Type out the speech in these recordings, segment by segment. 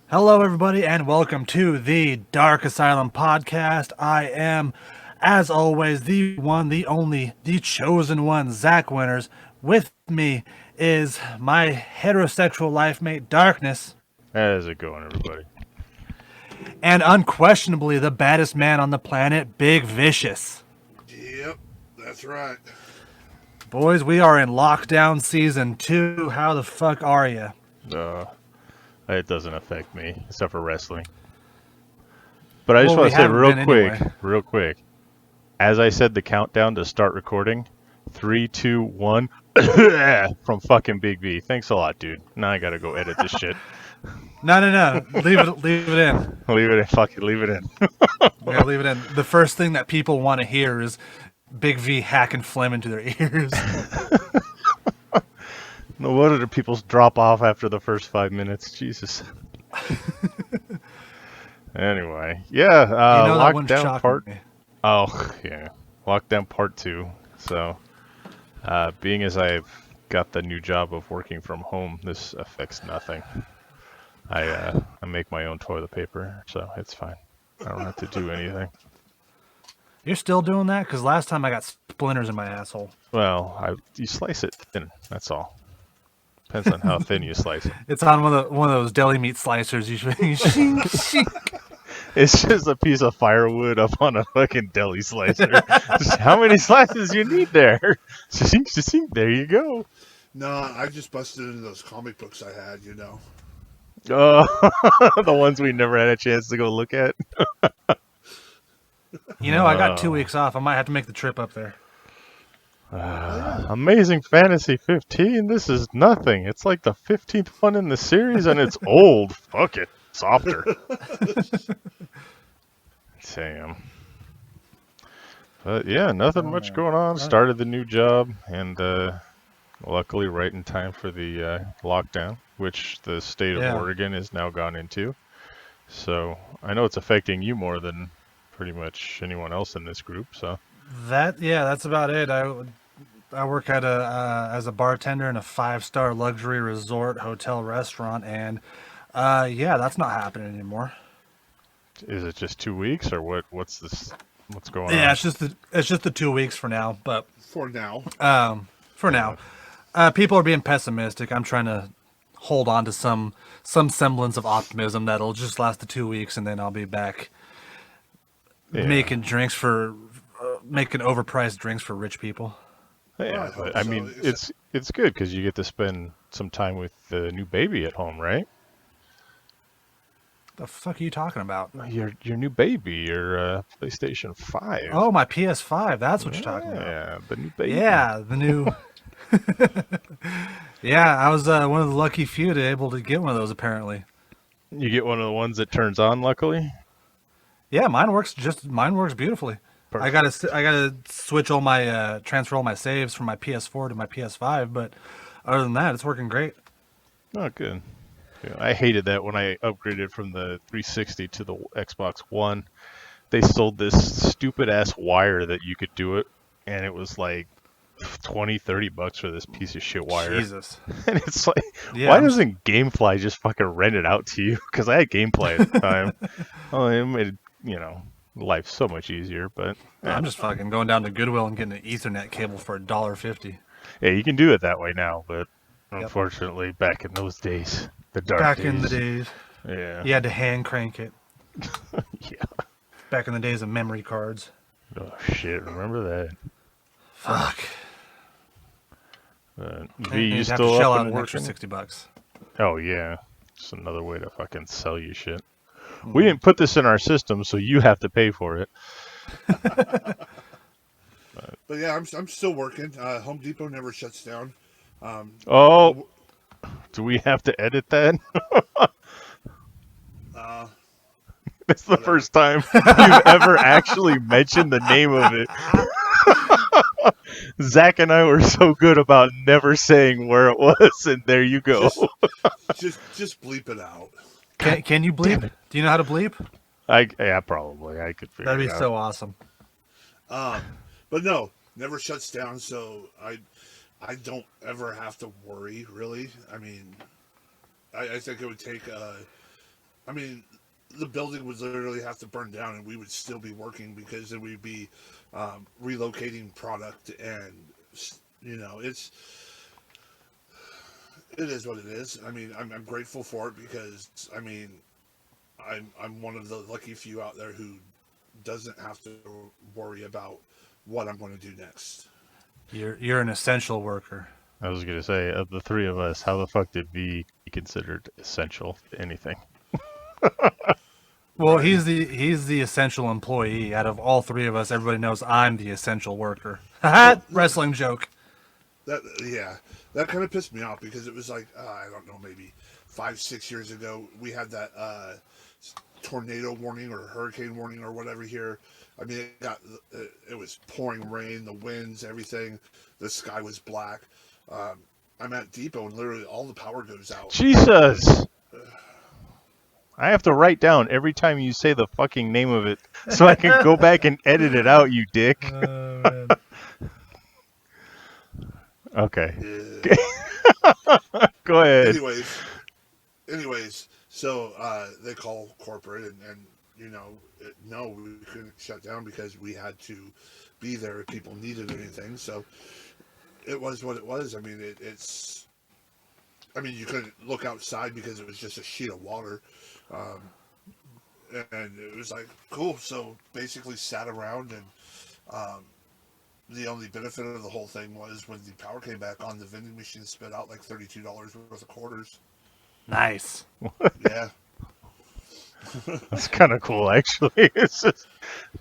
Hello, everybody, and welcome to the Dark Asylum Podcast. I am, as always, the one, the only, the chosen one, Zach Winters. With me is my heterosexual life mate, Darkness, How's it going, everybody? and unquestionably the baddest man on the planet, Big Vicious. Yep, that's right. Boys, we are in lockdown season 2. How the fuck are you? It doesn't affect me, except for wrestling. But I just Well, want we to say haven't real quick, as I said the countdown to start recording, 3, 2, 1, from fucking Big V. Thanks a lot, dude. Now I gotta go edit this shit. No. Leave it in. Leave it in, fucking leave it in. Yeah, leave it in. The first thing that people want to hear is Big V hacking phlegm into their ears. No wonder the people drop off after the first 5 minutes. Jesus. Anyway, yeah, that one's lockdown shocking part. me. Oh, yeah, lockdown part 2. So, being as I've got the new job of working from home, this affects nothing. I make my own toilet paper, so it's fine. I don't have to do anything. You're still doing that? Because last time I got splinters in my asshole. Well, you slice it thin. That's all. Depends on how thin you slice it. It's on one of those deli meat slicers. You shink, shink. It's just a piece of firewood up on a fucking deli slicer. Just how many slices you need there? Shink, there you go. No, I just busted into those comic books I had, you know. Oh, the ones we never had a chance to go look at. You know, I got 2 weeks off. I might have to make the trip up there. Amazing Fantasy 15. This is nothing. It's like the 15th one in the series, and it's old. Fuck it. Softer. Damn. But yeah, nothing much going on. Started the new job, and luckily right in time for the lockdown, which the state of Oregon has now gone into. So I know it's affecting you more than pretty much anyone else in this group. So that's about it. I work at as a bartender in a 5-star luxury resort hotel restaurant, and that's not happening anymore. is it just 2 weeks, or what's this? What's going on? Yeah, it's just the 2 weeks for now. But For now. People are being pessimistic. I'm trying to hold on to some semblance of optimism that'll just last the 2 weeks, and then I'll be back making overpriced drinks for rich people. Yeah, but I mean, it's good because you get to spend some time with the new baby at home, right? The fuck are you talking about? Your new baby, your PlayStation 5. Oh, my PS5. That's what you're talking about. Yeah, the new baby. Yeah, the new. Yeah, I was one of the lucky few to able to get one of those. Apparently, You get one of the ones that turns on. Luckily. yeah, mine works beautifully. Perfect. I gotta switch all my transfer all my saves from my PS4 to my PS5, but other than that, it's working great. Oh, good. Yeah, I hated that when I upgraded from the 360 to the Xbox One. They sold this stupid ass wire that you could do it, and it was like $20-$30 for this piece of shit wire. Jesus. And it's like, why doesn't GameFly just fucking rent it out to you? Because I had GameFly at the time. Oh, it made life so much easier. But I'm just fucking going down to Goodwill and getting an Ethernet cable for $1.50. yeah, you can do it that way now. But unfortunately, back in those days, the dark days. Back in the days, you had to hand crank it. Yeah. Back in the days of memory cards. Oh shit! Remember that? Fuck. V, you have to still shell up out and an extra working? $60. Oh yeah, just another way to fucking sell you shit. We didn't put this in our system, so you have to pay for it. But yeah, I'm still working. Home Depot never shuts down. Oh, do we have to edit that? It's the first time you've ever actually mentioned the name of it. Zach and I were so good about never saying where it was, and there you go. Just bleep it out. Can you bleep? Do you know how to bleep? Yeah, probably. I could figure That'd it be out. so awesome. But no, never shuts down, so I don't ever have to worry, really. I mean, I think it would take. I mean, the building would literally have to burn down, and we would still be working because then we'd be relocating product, and it is what it is. I mean, I'm grateful for it because I mean, I'm one of the lucky few out there who doesn't have to worry about what I'm going to do next. You're an essential worker. I was gonna say, of the three of us, how the fuck did V be considered essential to anything? Well, he's the essential employee. Out of all three of us, everybody knows I'm the essential worker. Wrestling joke. That kind of pissed me off because it was like I don't know, maybe 5-6 years ago we had that tornado warning or hurricane warning or whatever here. I mean, it was pouring rain, the winds, everything. The sky was black. I'm at Depot and literally all the power goes out. Jesus! I have to write down every time you say the fucking name of it so I can go back and edit it out, you dick. Man. Okay. Yeah. Go ahead. Anyways, so they call corporate and no, we couldn't shut down because we had to be there if people needed anything. So it was what it was. I mean, it's. I mean, you couldn't look outside because it was just a sheet of water, and it was like cool. So basically, sat around, and the only benefit of the whole thing was when the power came back on, the vending machine spit out like $32 worth of quarters. Nice. Yeah. That's kind of cool, actually. It's just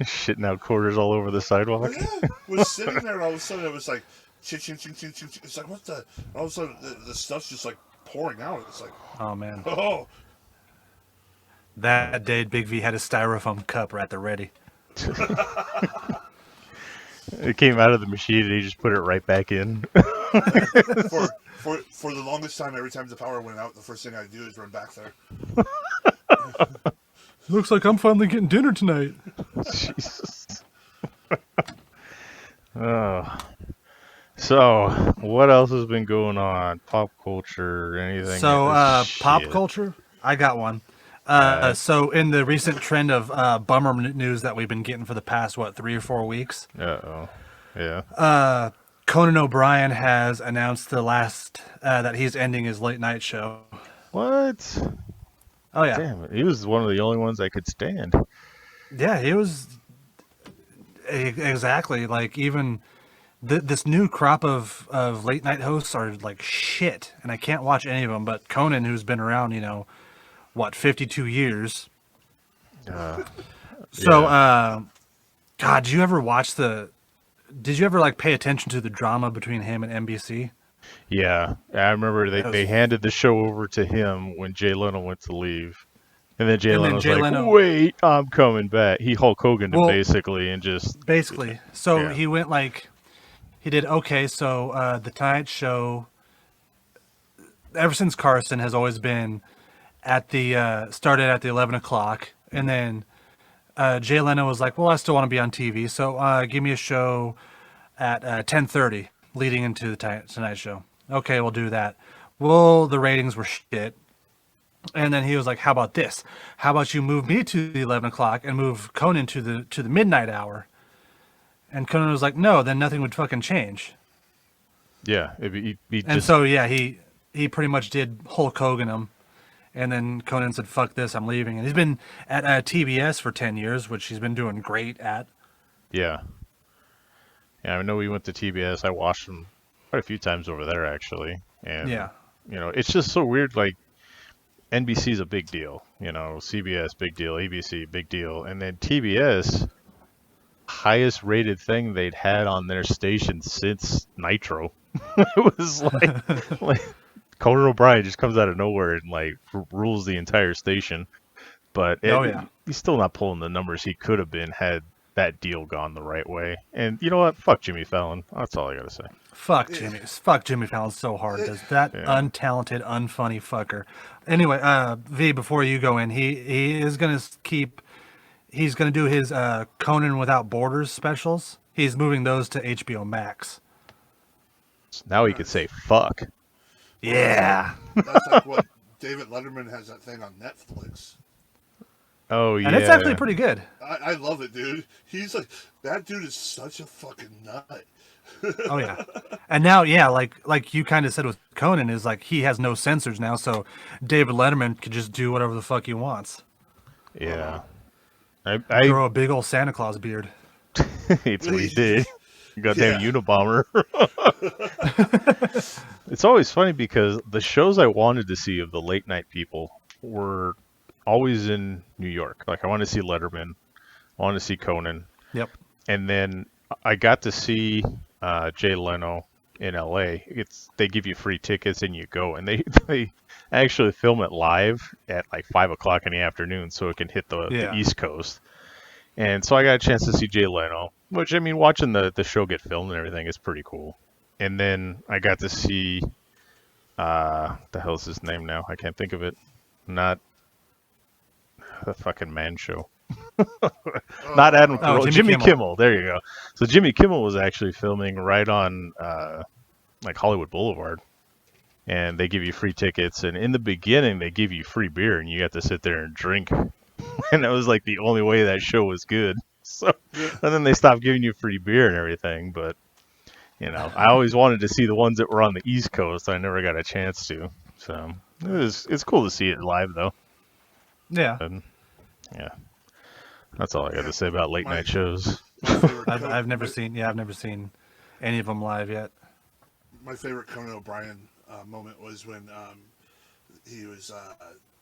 shitting out quarters all over the sidewalk. Yeah, was sitting there, and all of a sudden it was like, ching, ching, ching, ching, ching. It's like, what the? All of a sudden the stuff's just like pouring out. It's like, Oh man. oh, That day, Big V had a styrofoam cup at the ready. It came out of the machine and he just put it right back in. for the longest time, every time the power went out, the first thing I do is run back there. Looks like I'm finally getting dinner tonight. Jesus. Oh. So, what else has been going on? Pop culture, anything? So, pop Shit. culture, I got one. So, in the recent trend of bummer news that we've been getting for the past, 3 or 4 weeks, Uh-oh. Yeah. Conan O'Brien has announced that he's ending his late night show. What? Oh, yeah. Damn it. He was one of the only ones I could stand. Yeah, he was exactly like even this new crop of late night hosts are like shit, and I can't watch any of them. But Conan, who's been around, 52 years. Yeah. God, did you ever pay attention to the drama between him and NBC? Yeah. I remember they handed the show over to him when Jay Leno went to leave. And then Jay Leno was like, wait, I'm coming back. He Hulk Hogan'd it basically and just... Basically. So yeah. he went he did, okay, so The Tonight Show, ever since Carson, has always been started at the 11 o'clock. And then Jay Leno was like, well, I still want to be on TV, so give me a show at 10:30 leading into the Tonight Show. Okay, we'll do that. Well, the ratings were shit. And then he was like, how about this? How about you move me to the 11 o'clock and move Conan to the midnight hour? And Conan was like, no, then nothing would fucking change. Yeah. He pretty much did Hulk Hogan him. And then Conan said, fuck this, I'm leaving. And he's been at TBS for 10 years, which he's been doing great at. Yeah. Yeah, I know we went to TBS. I watched him quite a few times over there, actually. And, yeah. It's just so weird, like, NBC's a big deal, CBS, big deal, ABC, big deal. And then TBS, highest rated thing they'd had on their station since Nitro. It was like Conan O'Brien just comes out of nowhere and rules the entire station. But he's still not pulling the numbers he could have been had that deal gone the right way. And you know what? Fuck Jimmy Fallon. That's all I gotta say. Fuck Jimmy Fallon so hard. Does that untalented, unfunny fucker. Anyway, V, before you go in, he is gonna he's gonna do his Conan Without Borders specials. He's moving those to HBO Max. Now he could say fuck. Yeah. That's like what David Letterman has that thing on Netflix. Oh yeah, and it's actually pretty good. I love it, dude. He's like, that dude is such a fucking nut. Oh yeah, and now like you kind of said with Conan is like he has no censors now, so David Letterman could just do whatever the fuck he wants. Yeah. Grow a big old Santa Claus beard. It's what he did. Goddamn Unabomber. It's always funny because the shows I wanted to see of the late night people were always in New York. Like I wanted to see Letterman, I wanted to see Conan. Yep. And then I got to see Jay Leno in LA. They give you free tickets and you go, and they actually film it live at like 5 o'clock in the afternoon so it can hit the East Coast. And so I got a chance to see Jay Leno, which, I mean, watching the show get filmed and everything is pretty cool. And then I got to see, the hell's his name now? I can't think of it. Not the fucking Man Show. Not Adam Carolla. Jimmy Kimmel. There you go. So Jimmy Kimmel was actually filming right on like Hollywood Boulevard. And they give you free tickets. And in the beginning, they give you free beer, and you got to sit there and drink. And that was like the only way that show was good. So, and then they stopped giving you free beer and everything. But, you know, I always wanted to see the ones that were on the East Coast. I never got a chance to. So it's cool to see it live, though. Yeah. And, yeah. That's all I got to say about late night shows. I've never seen any of them live yet. My favorite Conan O'Brien moment was when he was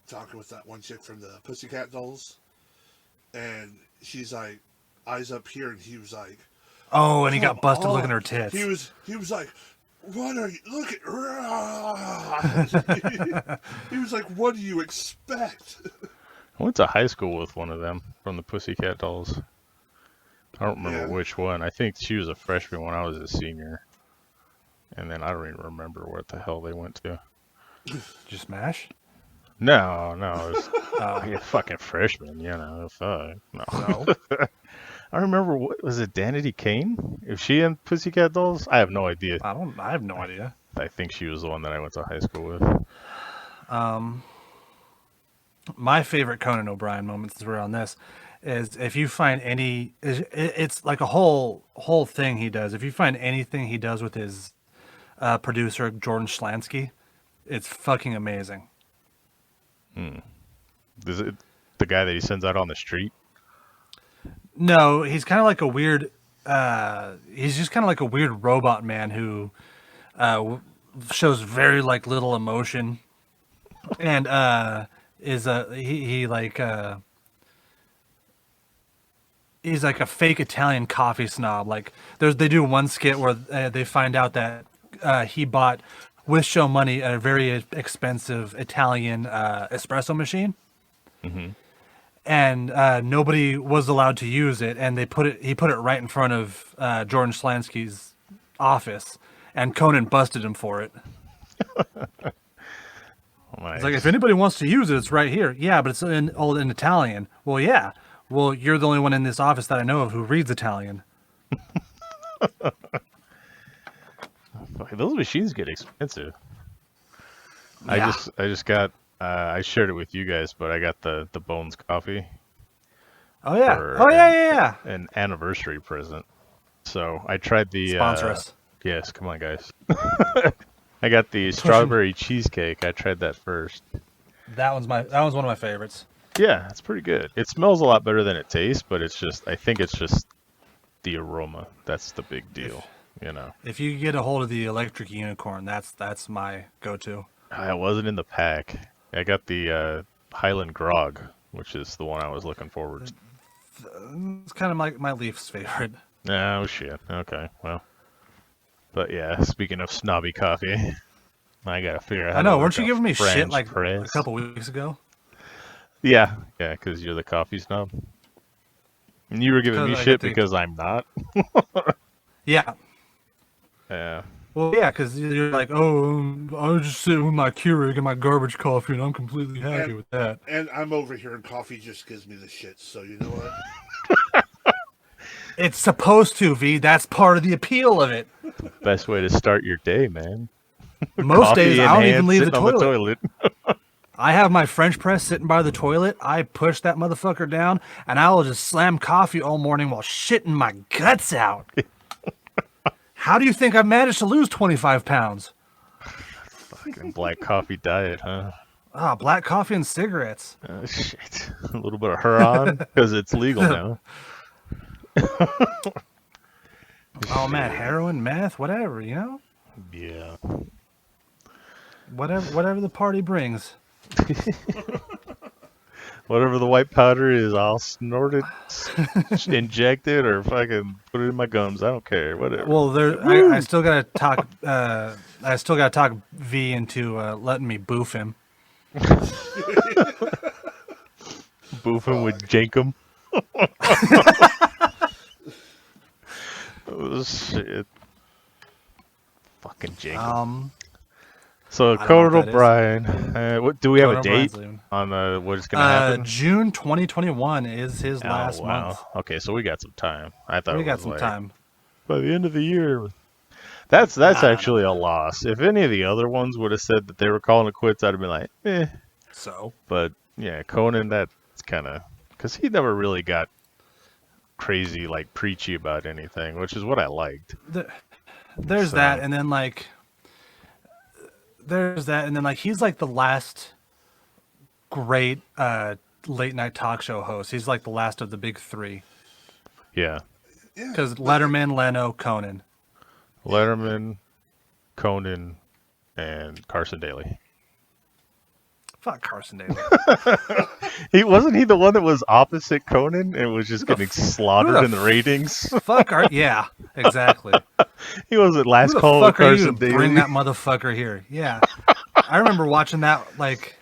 talking with that one chick from the Pussycat Dolls, and she's like, eyes up here, and he was like, oh, and he got busted looking at her tits. He was like, what are you, look at, he was like, what do you expect? I went to high school with one of them from the Pussycat Dolls. I don't remember which one. I think she was a freshman when I was a senior. And then I don't even remember what the hell they went to. Did you smash? No. It was like a fucking freshman, you know. Fuck. No. I remember, what was it, Danity Kane? Is she in Pussycat Dolls? I have no idea. I have no idea. I think she was the one that I went to high school with. My favorite Conan O'Brien moments, as we're on this, is if you find any, it's like a whole thing he does. If you find anything he does with his producer, Jordan Schlansky, it's fucking amazing. Is it the guy that he sends out on the street? No, he's kind of like a weird, he's just kind of like a weird robot man who shows very like little emotion, and he's like a fake Italian coffee snob. Like they do one skit where they find out that he bought with show money a very expensive Italian espresso machine. Mm-hmm. And nobody was allowed to use it, and he put it right in front of Jordan Schlansky's office, and Conan busted him for it. Nice. It's like, if anybody wants to use it, it's right here. Yeah, but it's in Italian. Well, yeah. Well, you're the only one in this office that I know of who reads Italian. Those machines get expensive. Yeah. I just got I shared it with you guys, but I got the Bones coffee. Oh yeah. An anniversary present. So I tried the Sponsor us. Yes, come on guys. I got the strawberry cheesecake. I tried that first. That one's one of my favorites. Yeah, it's pretty good. It smells a lot better than it tastes, but I think it's just the aroma. That's the big deal, you know. If you get a hold of the electric unicorn, that's my go-to. I wasn't in the pack. I got the Highland Grog, which is the one I was looking forward to. It's kind of my least favorite. Oh shit. Okay, well. But yeah, speaking of snobby coffee, I gotta figure out how I know, to weren't work you giving me French shit like press. a couple weeks ago? Yeah, because you're the coffee snob. And you were giving me shit because I'm not. Yeah. Yeah. Well, yeah, because you're like, oh, I was just sitting with my Keurig and my garbage coffee, and I'm completely happy with that. And I'm over here, and coffee just gives me the shit. So you know what? It's supposed to, V. That's part of the appeal of it. Best way to start your day, man. Most days, I don't even leave the on toilet. I have my French press sitting by the toilet. I push that motherfucker down, and I will just slam coffee all morning while shitting my guts out. How do you think I've managed to lose 25 pounds? Fucking black coffee diet, huh? Black coffee and cigarettes. Oh, shit. A little bit of Huron, because it's legal now. Oh, man, heroin, meth, whatever, you know? Yeah. Whatever the party brings. Whatever the white powder is, I'll snort it, inject it, or fucking put it in my gums. I don't care. Whatever. Well, I still gotta talk. I still gotta talk V into letting me boof him. Boof him with Jankum. Oh shit! Fucking Jankum. So Conan O'Brien, what do we have a date on what is going to happen? June 2021 is his last month. Okay, so we got some time. I thought we got some time by the end of the year. That's actually a loss. If any of the other ones would have said that they were calling it quits, I'd have been like, eh. So, but yeah, Conan, that's kind of because he never really got crazy like preachy about anything, which is what I liked. There's that, and then like. There's that, and then like he's like the last great late night talk show host. He's like the last of the big three. Yeah. Because Letterman, Leno, Conan. Letterman, Conan, and Carson Daly. Fuck Carson Daly. Wasn't he the one that was opposite Conan and was just getting slaughtered in the ratings? Yeah, exactly. He wasn't last call with Carson Daly. Bring that motherfucker here. Yeah. I remember watching that, like,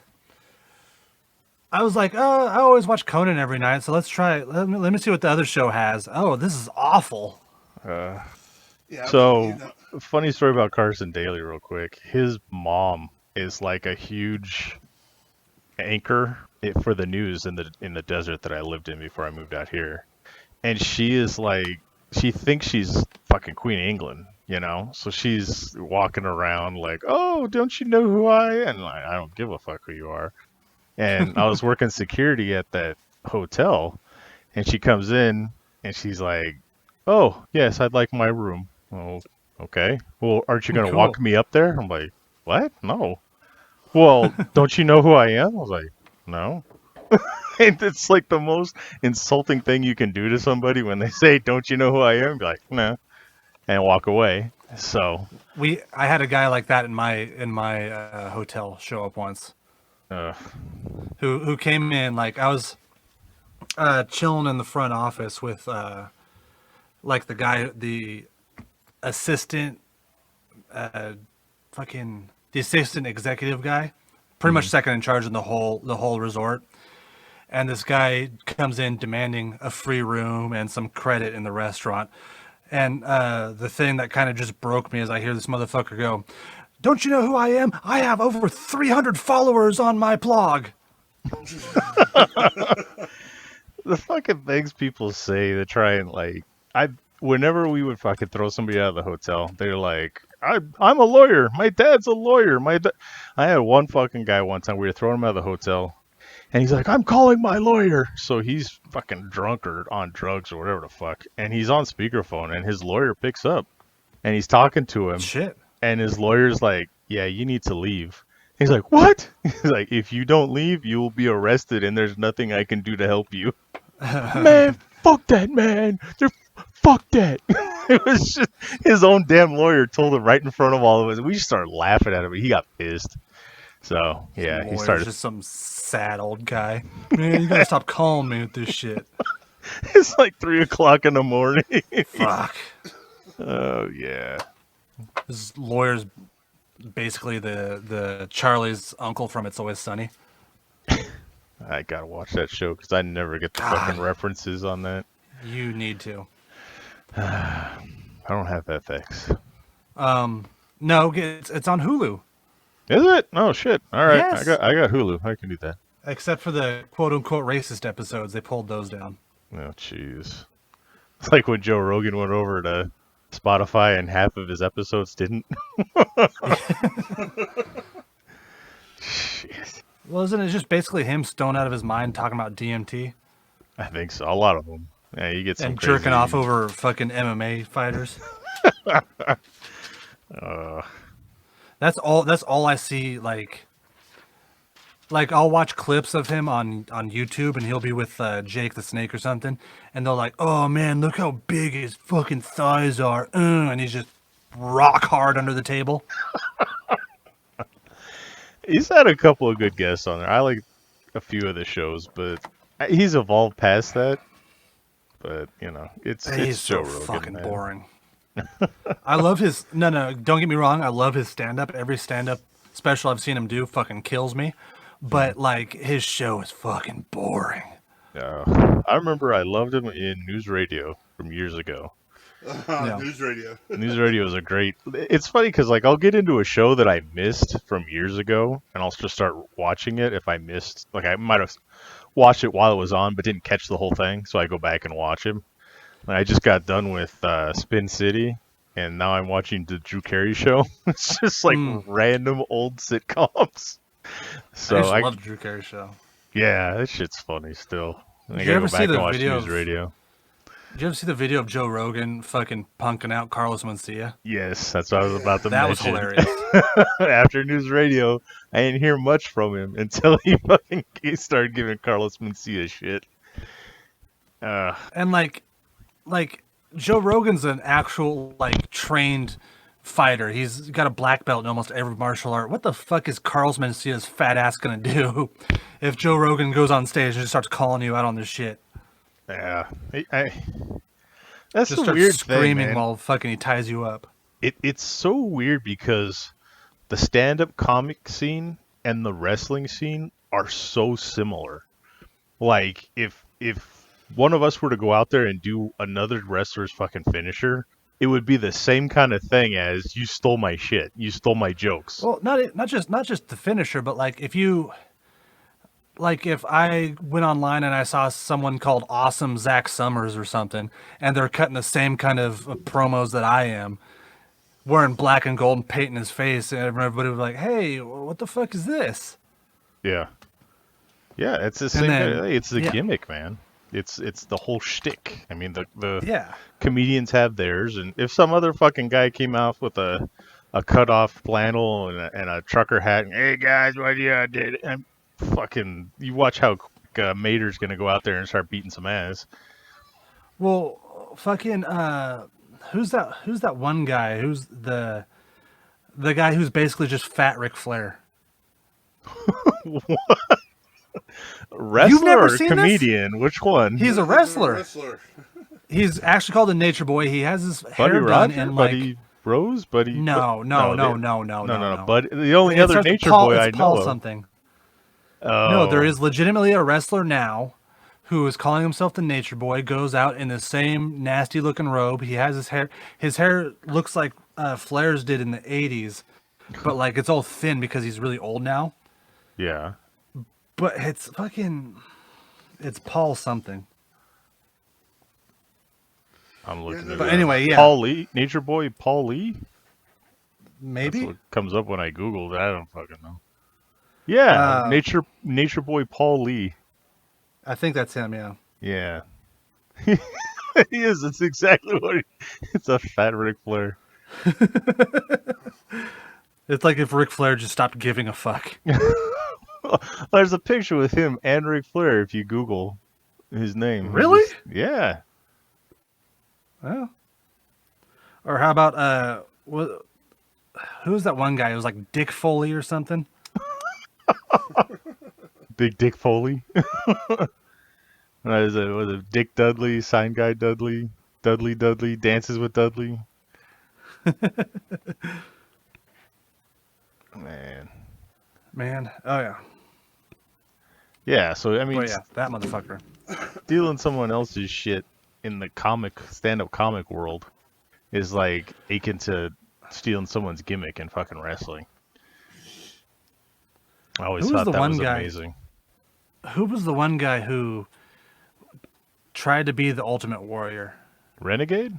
I was like, oh, I always watch Conan every night, so let's try it. Let me see what the other show has. Oh, this is awful. Funny story about Carson Daly real quick. His mom is like a huge anchor for the news in the desert that I lived in before I moved out here. And she is like, she thinks she's fucking Queen of England, you know? So she's walking around like, oh, don't you know who I am? And like, I don't give a fuck who you are. And I was working security at that hotel, and she comes in and she's like, oh, yes, I'd like my room. Oh, okay. Well, aren't you going to walk me up there? I'm like, what? No. Well, don't you know who I am? I was like, no. And it's like the most insulting thing you can do to somebody when they say, don't you know who I am? Be like, no. And walk away. So I had a guy like that in my hotel show up once. Who came in, like, I was chilling in the front office with like the assistant the assistant executive guy, pretty much second in charge in the whole resort. And this guy comes in demanding a free room and some credit in the restaurant. And the thing that kind of just broke me is I hear this motherfucker go, don't you know who I am? I have over 300 followers on my blog. The fucking things people say to try and like, whenever we would fucking throw somebody out of the hotel, they're like, I'm a lawyer. My dad's a lawyer. I had one fucking guy one time, we were throwing him out of the hotel, and he's like, I'm calling my lawyer. So he's fucking drunk or on drugs or whatever the fuck, and he's on speakerphone, and his lawyer picks up, and he's talking to him. Shit. And his lawyer's like, yeah, you need to leave. He's like, what? He's like, if you don't leave, you will be arrested, and there's nothing I can do to help you. Man, fuck that, man. Fuck that. It was just his own damn lawyer told him right in front of all of us. We just started laughing at him. He got pissed. So, yeah, he started. Just some sad old guy. Man, you gotta stop calling me with this shit. It's like 3 o'clock in the morning. Fuck. Oh, yeah. His lawyer's basically the Charlie's uncle from It's Always Sunny. I gotta watch that show because I never get the fucking references on that. You need to. I don't have FX. No, it's on Hulu. Is it? Oh shit! All right, yes. I got Hulu. I can do that. Except for the quote unquote racist episodes, they pulled those down. Oh jeez. It's like when Joe Rogan went over to Spotify and half of his episodes didn't. Shit. Well, isn't it just basically him stoned out of his mind talking about DMT I think so. A lot of them. Yeah, you get some and crazy... jerking off over fucking MMA fighters? Uh, That's all I see. Like I'll watch clips of him on YouTube, and he'll be with Jake the Snake or something, and they're like, "Oh man, look how big his fucking thighs are," and he's just rock hard under the table. he's had a couple of good guests on there. I like a few of the shows, but he's evolved past that. But He's it's so Joe Rogan, fucking man. boring. I love his no. Don't get me wrong. I love his stand up. Every stand up special I've seen him do fucking kills me. But like his show is fucking boring. I remember I loved him in News Radio from years ago. Yeah. News radio. News Radio is a great... It's funny because like I'll get into a show that I missed from years ago, and I'll just start watching it if I missed... Like I might have watched it while it was on, but didn't catch the whole thing, so I go back and watch him. And I just got done with Spin City, and now I'm watching the Drew Carey show. It's just like random old sitcoms. So I love the Drew Carey show. Yeah, that shit's funny still. I Did gotta you ever go back see the and watch video News of- Radio. Did you ever see the video of Joe Rogan fucking punking out Carlos Mencia? Yes, that's what I was about to That was mention. hilarious. After News Radio, I didn't hear much from him until he started giving Carlos Mencia shit. And like Joe Rogan's an actual like trained fighter. He's got a black belt in almost every martial art. What the fuck is Carlos Mencia's fat ass gonna do if Joe Rogan goes on stage and just starts calling you out on this shit? Yeah, that's Just the starts weird screaming thing, man. while fucking he ties you up. It's so weird because the stand-up comic scene and the wrestling scene are so similar. Like if one of us were to go out there and do another wrestler's fucking finisher, it would be the same kind of thing as you stole my shit, you stole my jokes. Well, not just the finisher, but like if I went online and I saw someone called Awesome Zach Summers or something, and they're cutting the same kind of promos that I am, wearing black and gold and painting his face, and everybody would be like, "Hey, what the fuck is this?" Yeah, it's the same. then- It's the yeah. gimmick, man. It's the whole shtick. I mean, the Yeah. comedians have theirs, and if some other fucking guy came out with a cut off flannel and a trucker hat, and, hey guys, what you did? And fucking, you watch how quick Mater's gonna go out there and start beating some ass. Well, fucking who's that one guy? Who's the guy who's basically just fat Ric Flair? Wrestler never or seen this? comedian? Which one? He's a wrestler. He's actually called the Nature Boy. He has his Buddy hair done Roger, in like Buddy Rose, Buddy. no. Buddy, the only It other starts with Nature Paul- Boy it's I Paul know of. something. Oh. No, there is legitimately a wrestler now who is calling himself the Nature Boy, goes out in the same nasty looking robe. He has his hair looks like Flair's did in the 80s, but like it's all thin because he's really old now. Yeah. But it's Paul something. I'm looking at But it. anyway, yeah. Paul Lee, Nature Boy Paul Lee? Maybe? That's what comes up when I Googled it. I don't fucking know. Yeah, Nature Boy Paul Lee. I think that's him, yeah. Yeah. He is. It's exactly what it's a fat Ric Flair. It's like if Ric Flair just stopped giving a fuck. There's a picture with him and Ric Flair if you Google his name. Really? Yeah. Well. Or how about who's that one guy? It was like Dick Foley or something. Big Dick Foley. Was it Dick Dudley, Sign Guy Dudley, Dudley Dances with Dudley? Man. Oh yeah. Yeah, so I mean, Oh yeah, that motherfucker. stealing someone else's shit in the stand-up comic world is like akin to stealing someone's gimmick in fucking wrestling. I always Who was thought the that one was guy- amazing. Who was the one guy who tried to be the Ultimate Warrior? Renegade?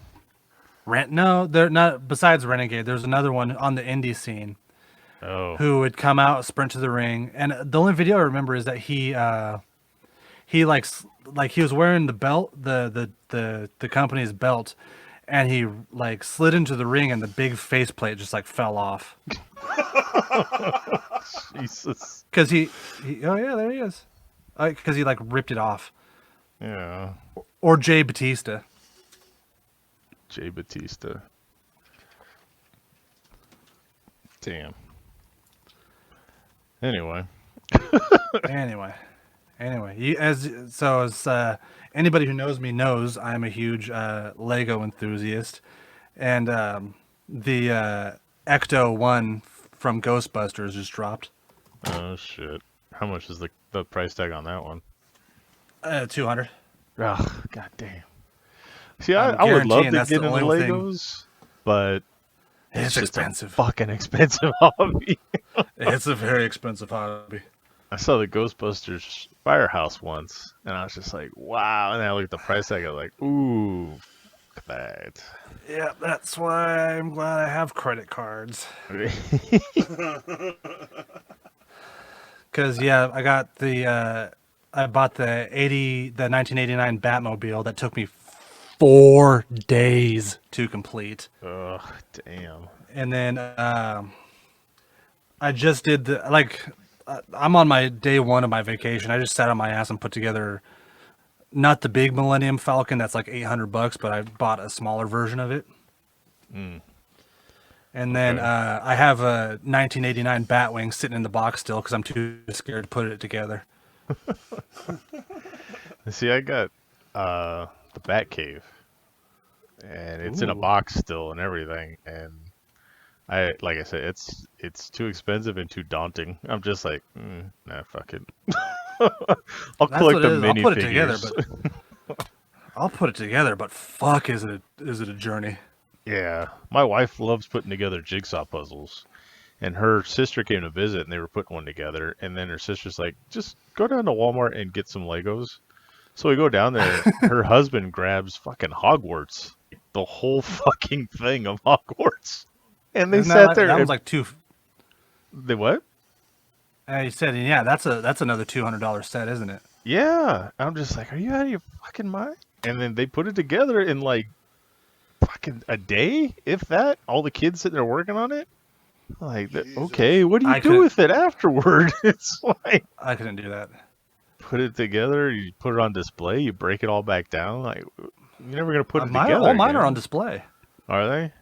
No, they're not. Besides Renegade, there's another one on the indie scene who would come out, sprint to the ring, and the only video I remember is that he like he was wearing the belt, the company's belt, and he like slid into the ring, and the big faceplate just like fell off. Jesus. Because he oh yeah, there he is. Because he like ripped it off. Yeah. Or Jay Batista. Jay Batista. Damn. Anyway. Anyway, as anybody who knows me knows, I'm a huge Lego enthusiast, and the Ecto one from Ghostbusters just dropped. Oh shit! How much is the price tag on that one? 200. Oh, god damn. See, I would love to get into Legos, but it's expensive. Fucking expensive hobby. It's a very expensive hobby. I saw the Ghostbusters Firehouse once, and I was just like, wow. And then I looked at the price tag, I was like, ooh, look at that. Yeah, that's why I'm glad I have credit cards. Because, yeah, I bought the 1989 Batmobile that took me 4 days to complete. Oh, damn. And then I just did I'm on my day one of my vacation. I just sat on my ass and put together not the big Millennium Falcon that's like $800, but I bought a smaller version of it. Mm. And then I have a 1989 Batwing sitting in the box still because I'm too scared to put it together. See, I got the Batcave, and it's in a box still and everything, and like I said, it's too expensive and too daunting. I'm just like, nah, fuck it. I'll collect the minifigures. I'll put it together, but fuck, is it a journey? Yeah, my wife loves putting together jigsaw puzzles, and her sister came to visit, and they were putting one together, and then her sister's like, just go down to Walmart and get some Legos. So we go down there, her husband grabs fucking Hogwarts, the whole fucking thing of Hogwarts. And they sat there. That was like two. They what? He said, yeah, that's another $200 set, isn't it? Yeah. I'm just like, are you out of your fucking mind? And then they put it together in like fucking a day, if that. All the kids sitting there working on it. Like, okay, what do you do with it afterward? It's like I couldn't do that. Put it together. You put it on display. You break it all back down. Like, you're never gonna put it together. All mine are on display. Are they?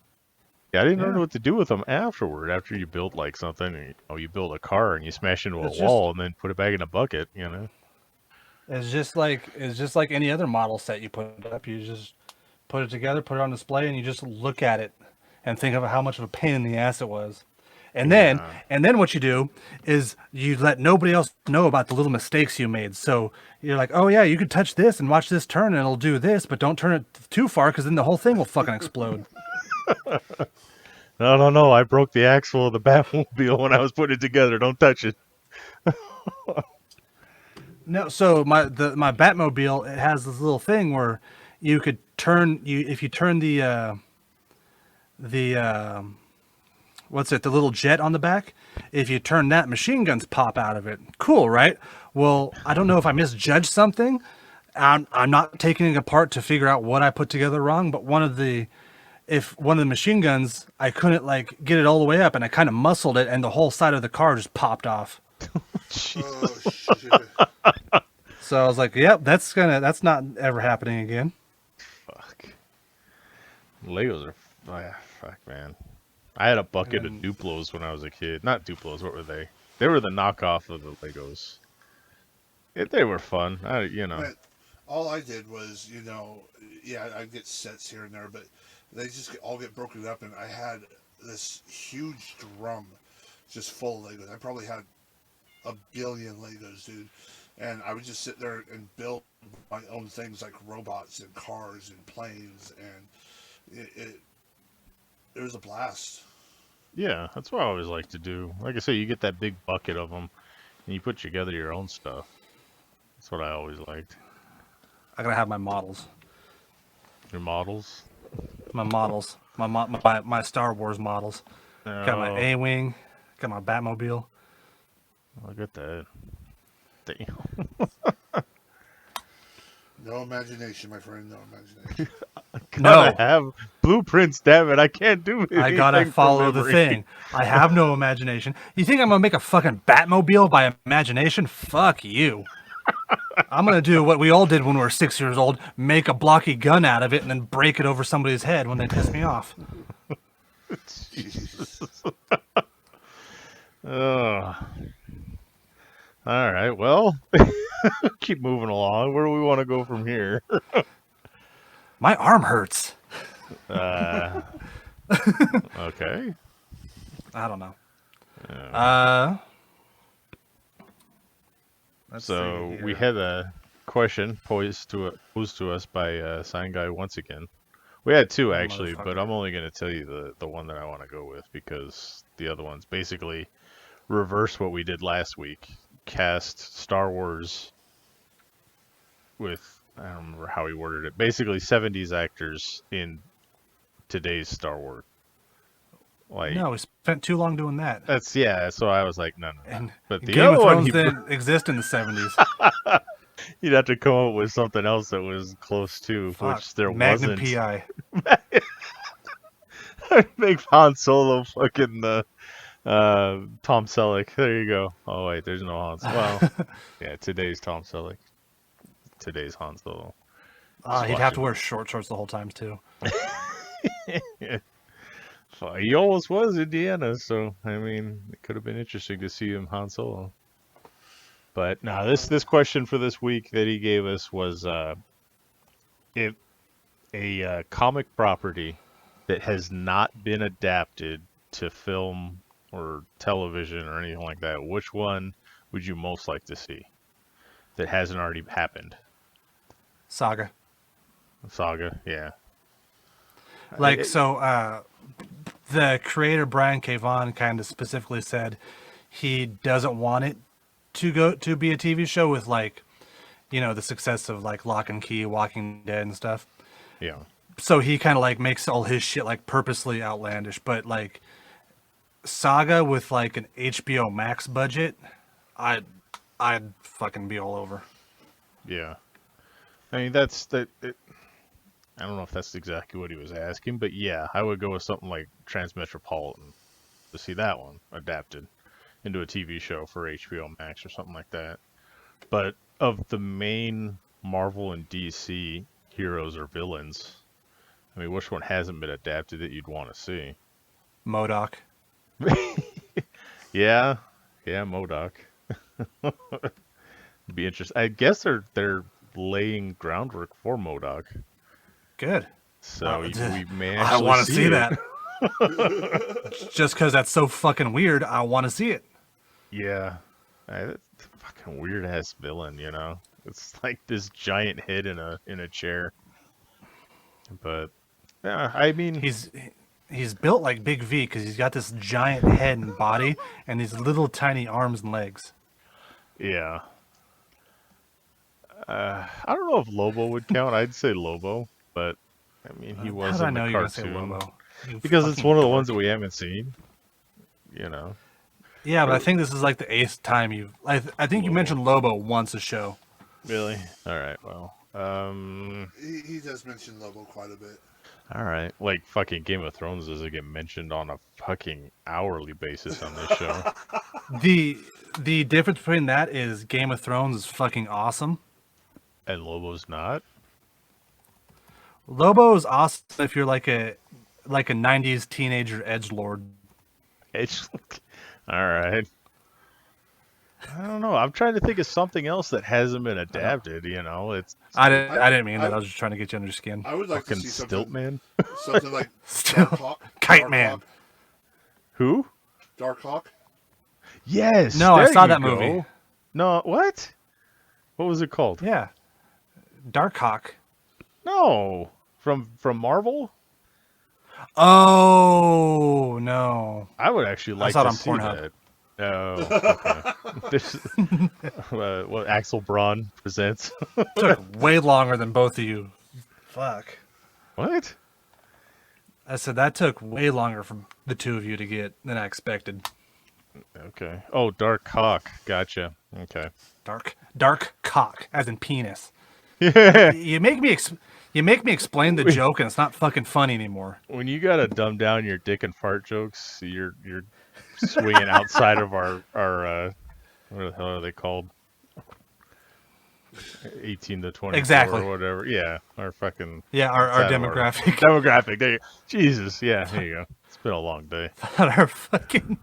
Yeah, I didn't know what to do with them afterward. After you build like something, and, you build a car and you smash into a wall and then put it back in a bucket. You know, it's just like any other model set you put up. You just put it together, put it on display, and you just look at it and think of how much of a pain in the ass it was. And then what you do is you let nobody else know about the little mistakes you made. So you're like, oh yeah, you could touch this and watch this turn and it'll do this, but don't turn it too far because then the whole thing will fucking explode. No, I broke the axle of the Batmobile when I was putting it together. Don't touch it. No, so my Batmobile, it has this little thing where you could if you turn the little jet on the back, if you turn that, machine guns pop out of it. Cool, right? Well, I don't know if I misjudged something. I'm not taking it apart to figure out what I put together wrong, but one of the machine guns, I couldn't like get it all the way up, and I kind of muscled it, and the whole side of the car just popped off. Oh, shit. So I was like, yep, that's not ever happening again. Fuck. Legos are fuck, man. I had a bucket of Duplos when I was a kid. Not Duplos, what were they? They were the knockoff of the Legos. They were fun. Man, all I did was, I'd get sets here and there, but they just all get broken up, and I had this huge drum just full of Legos. I probably had 1 billion Legos, dude. And I would just sit there and build my own things like robots and cars and planes, and it was a blast. Yeah, that's what I always like to do. Like I say, you get that big bucket of them, and you put together your own stuff. That's what I always liked. I gotta have my models. Your models? My models. My Star Wars models. Oh. Got my A-Wing. Got my Batmobile. Look at that. Damn. No imagination, my friend. No imagination. No. I have blueprints, damn it. I can't do anything. I gotta follow the thing. I have no imagination. You think I'm gonna make a fucking Batmobile by imagination? Fuck you. I'm gonna do what we all did when we were 6 years old: make a blocky gun out of it and then break it over somebody's head when they piss me off. Jesus. All right. Well, keep moving along. Where do we want to go from here? My arm hurts. Okay. I don't know. So we had a question posed to us by Sign Guy once again. We had two actually, but I'm only going to tell you the one that I want to go with because the other ones basically reverse what we did last week. Cast Star Wars with, I don't remember how he worded it, basically 70s actors in today's Star Wars. Like, no, we spent too long doing that. So I was like, no. And But the Game other of one, Thrones didn't exist in the 70s. you'd have to come up with something else that was close to, Fuck. which there Magnum wasn't. PI. Make Han Solo fucking Tom Selleck. There you go. Oh wait, there's no Han Solo. Well, yeah, today's Tom Selleck. Today's Han Solo. He'd have to wear short shorts the whole time too. He almost was Indiana, so I mean, it could have been interesting to see him Han Solo. But no, this question for this week that he gave us was if a comic property that has not been adapted to film or television or anything like that, which one would you most like to see that hasn't already happened? Saga, yeah. The creator Brian K. Vaughan kind of specifically said he doesn't want it to be a TV show with the success of like Lock and Key, Walking Dead and stuff. Yeah. So he kind of makes all his shit purposely outlandish, but Saga with an HBO Max budget, I'd fucking be all over. Yeah. I mean, I don't know if that's exactly what he was asking, but yeah, I would go with something like Transmetropolitan to see that one adapted into a TV show for HBO Max or something like that. But of the main Marvel and DC heroes or villains, I mean, which one hasn't been adapted that you'd want to see? MODOK. Yeah, MODOK. Be interesting. I guess they're laying groundwork for MODOK. Good. So we may I actually want to see it. that. Just because that's so fucking weird, I want to see it. Yeah. That's a fucking weird ass villain, It's like this giant head in a chair. But yeah, I mean, he's built like Big V because he's got this giant head and body and these little tiny arms and legs. Yeah. I don't know if Lobo would count. I'd say Lobo, but I mean, he was in the you're gonna say cartoon Lobo? because it's one of the ones that we haven't seen. Yeah, but I think this is the 8th time I think you mentioned Lobo once a show. Really? All right. Well, He does mention Lobo quite a bit. all right. Like fucking Game of Thrones doesn't get mentioned on a fucking hourly basis on this show. The difference between that is Game of Thrones is fucking awesome. And Lobo's not? Lobo is awesome if you're like a 90s teenager edgelord. All right. I don't know. I'm trying to think of something else that hasn't been adapted, It's I didn't mean that. I was just trying to get you under your skin. I would like to fucking see something, Stiltman. something like Still, Dark Hawk. Kite Dark Man. Hawk. Who? Dark Hawk. Yes. No, I there saw you that go. movie. No, what? What was it called? Yeah. Dark Hawk. No. From Marvel? Oh, no. I would actually like saw it to on see Pornhub. that. Oh, okay. This, what Axel Braun presents. Took way longer than both of you. Fuck. What? I said that took way longer for the two of you to get than I expected. Okay. Oh, Dark Hawk. Gotcha. Okay. Dark cock, as in penis. Yeah. You make me explain the joke, and it's not fucking funny anymore. When you gotta dumb down your dick and fart jokes, you're swinging outside of our what the hell are they called? 18 to 24 Exactly. or whatever. Yeah, our fucking our demographic. Demographic. There you go. Jesus. Yeah. There you go. It's been a long day. Our fucking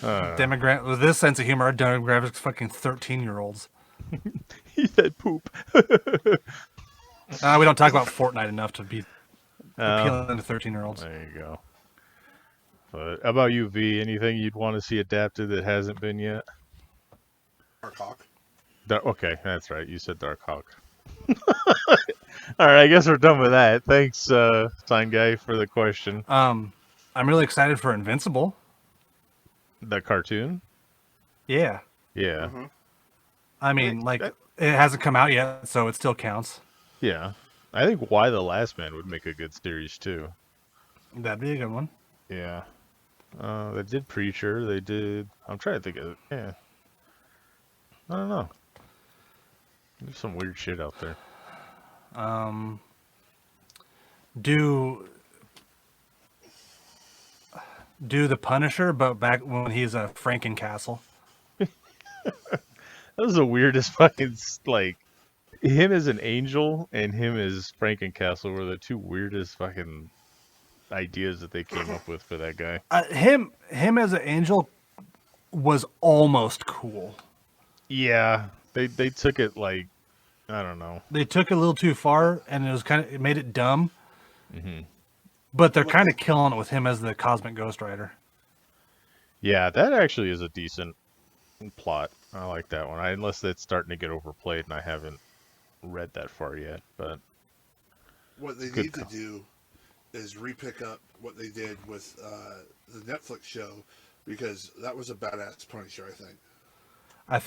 demographic. With this sense of humor, our demographic's fucking 13-year-olds. He said poop. We don't talk about Fortnite enough to be appealing to 13-year-olds. There you go. But how about you, V? Anything you'd want to see adapted that hasn't been yet? Dark Hawk. Okay, that's right. You said Dark Hawk. All right, I guess we're done with that. Thanks, Sign Guy, for the question. I'm really excited for Invincible. The cartoon? Yeah. Yeah. Mm-hmm. I mean, it hasn't come out yet, so it still counts. Yeah. I think Why the Last Man would make a good series, too. That'd be a good one. Yeah. They did Preacher. They did... I'm trying to think of it. Yeah. I don't know. There's some weird shit out there. Do the Punisher, but back when he's a Frankencastle. That was the weirdest fucking, like... Him as an angel and him as Frankencastle were the two weirdest fucking ideas that they came up with for that guy. Him as an angel was almost cool. Yeah, they took it like, I don't know. They took it a little too far, and it made it dumb. Mm-hmm. But they're kind of killing it with him as the Cosmic Ghost Rider. Yeah, that actually is a decent plot. I like that one. Unless it's starting to get overplayed, and I haven't read that far yet. But what they need to do is repick up what they did with the Netflix show, because that was a badass Punisher, I think. I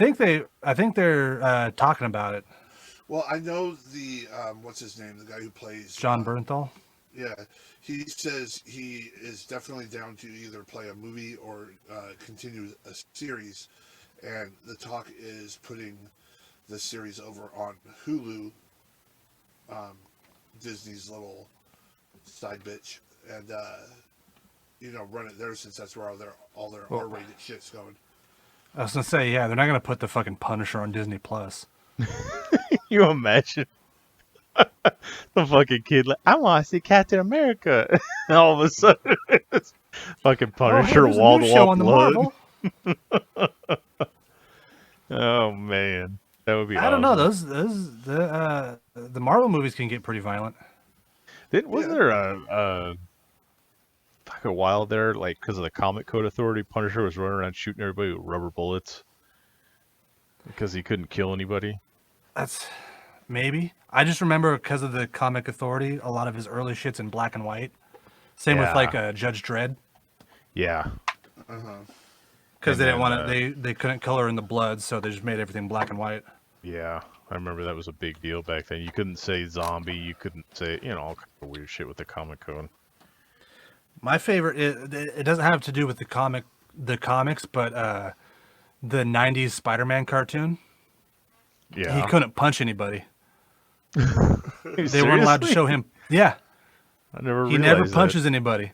think they're talking about it. Well, I know the what's his name, the guy who plays John Bernthal. Yeah, he says he is definitely down to either play a movie or continue a series, and the talk is putting the series over on Hulu, Disney's little side bitch, and run it there, since that's where all their R-rated shit's going. I was gonna say, yeah, they're not gonna put the fucking Punisher on Disney Plus. you imagine the fucking kid like, I want to see Captain America, and all of a sudden, it's fucking Punisher wall to wall blood. Oh man. That would be. I don't know. The Marvel movies can get pretty violent. Wasn't there a while there, like, because of the Comic Code Authority, Punisher was running around shooting everybody with rubber bullets because he couldn't kill anybody? That's maybe. I just remember because of the Comic Authority, a lot of his early shit's in black and white. Same with Judge Dredd. Yeah. Because they didn't want to. They couldn't color in the blood, so they just made everything black and white. Yeah, I remember that was a big deal back then. You couldn't say zombie. You couldn't say, all kind of weird shit with the Comic Code. My favorite, it doesn't have to do with the comics, but the 90s Spider-Man cartoon. Yeah. He couldn't punch anybody. They weren't allowed to show him. Yeah. I never realized He never punches anybody.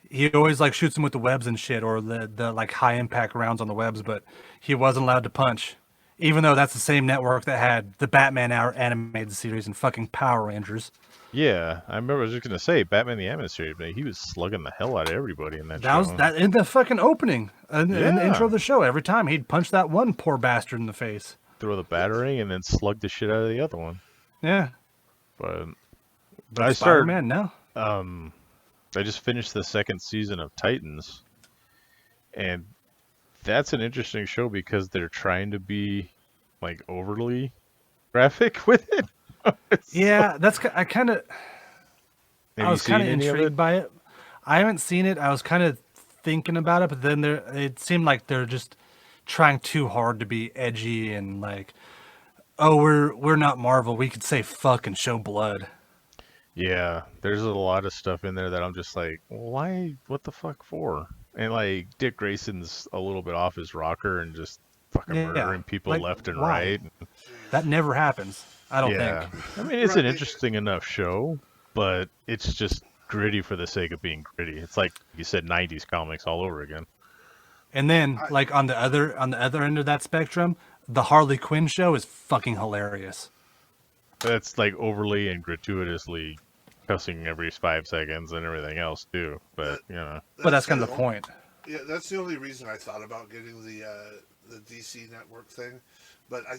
He always shoots them with the webs and shit, or the high impact rounds on the webs, but he wasn't allowed to punch. Even though that's the same network that had the Batman animated series and fucking Power Rangers. Yeah, I remember. I was just gonna say Batman the Animated Series, but he was slugging the hell out of everybody in that show. That was that in the fucking opening, in the intro of the show. Every time he'd punch that one poor bastard in the face, throw the battering, and then slug the shit out of the other one. Yeah, but I started. Spider-Man now. I just finished the second season of Titans, and that's an interesting show because they're trying to be overly graphic with it. Yeah, I was kind of intrigued by it. I haven't seen it. I was kind of thinking about it, but then it seemed like they're just trying too hard to be edgy and we're not Marvel. We could say fuck and show blood. Yeah, there's a lot of stuff in there that I'm just like, why? What the fuck for? And like Dick Grayson's a little bit off his rocker and just fucking murdering people like, left and why? right. That never happens. I don't Yeah. think. I mean, it's an interesting enough show, but it's just gritty for the sake of being gritty. It's like you said, 90s comics all over again. And then, like on the other end of that spectrum, the Harley Quinn show is fucking hilarious. That's like overly and gratuitously cussing every 5 seconds and everything else too. But you know, But that's kind of the point. Yeah, that's the only reason I thought about getting the DC network thing. But I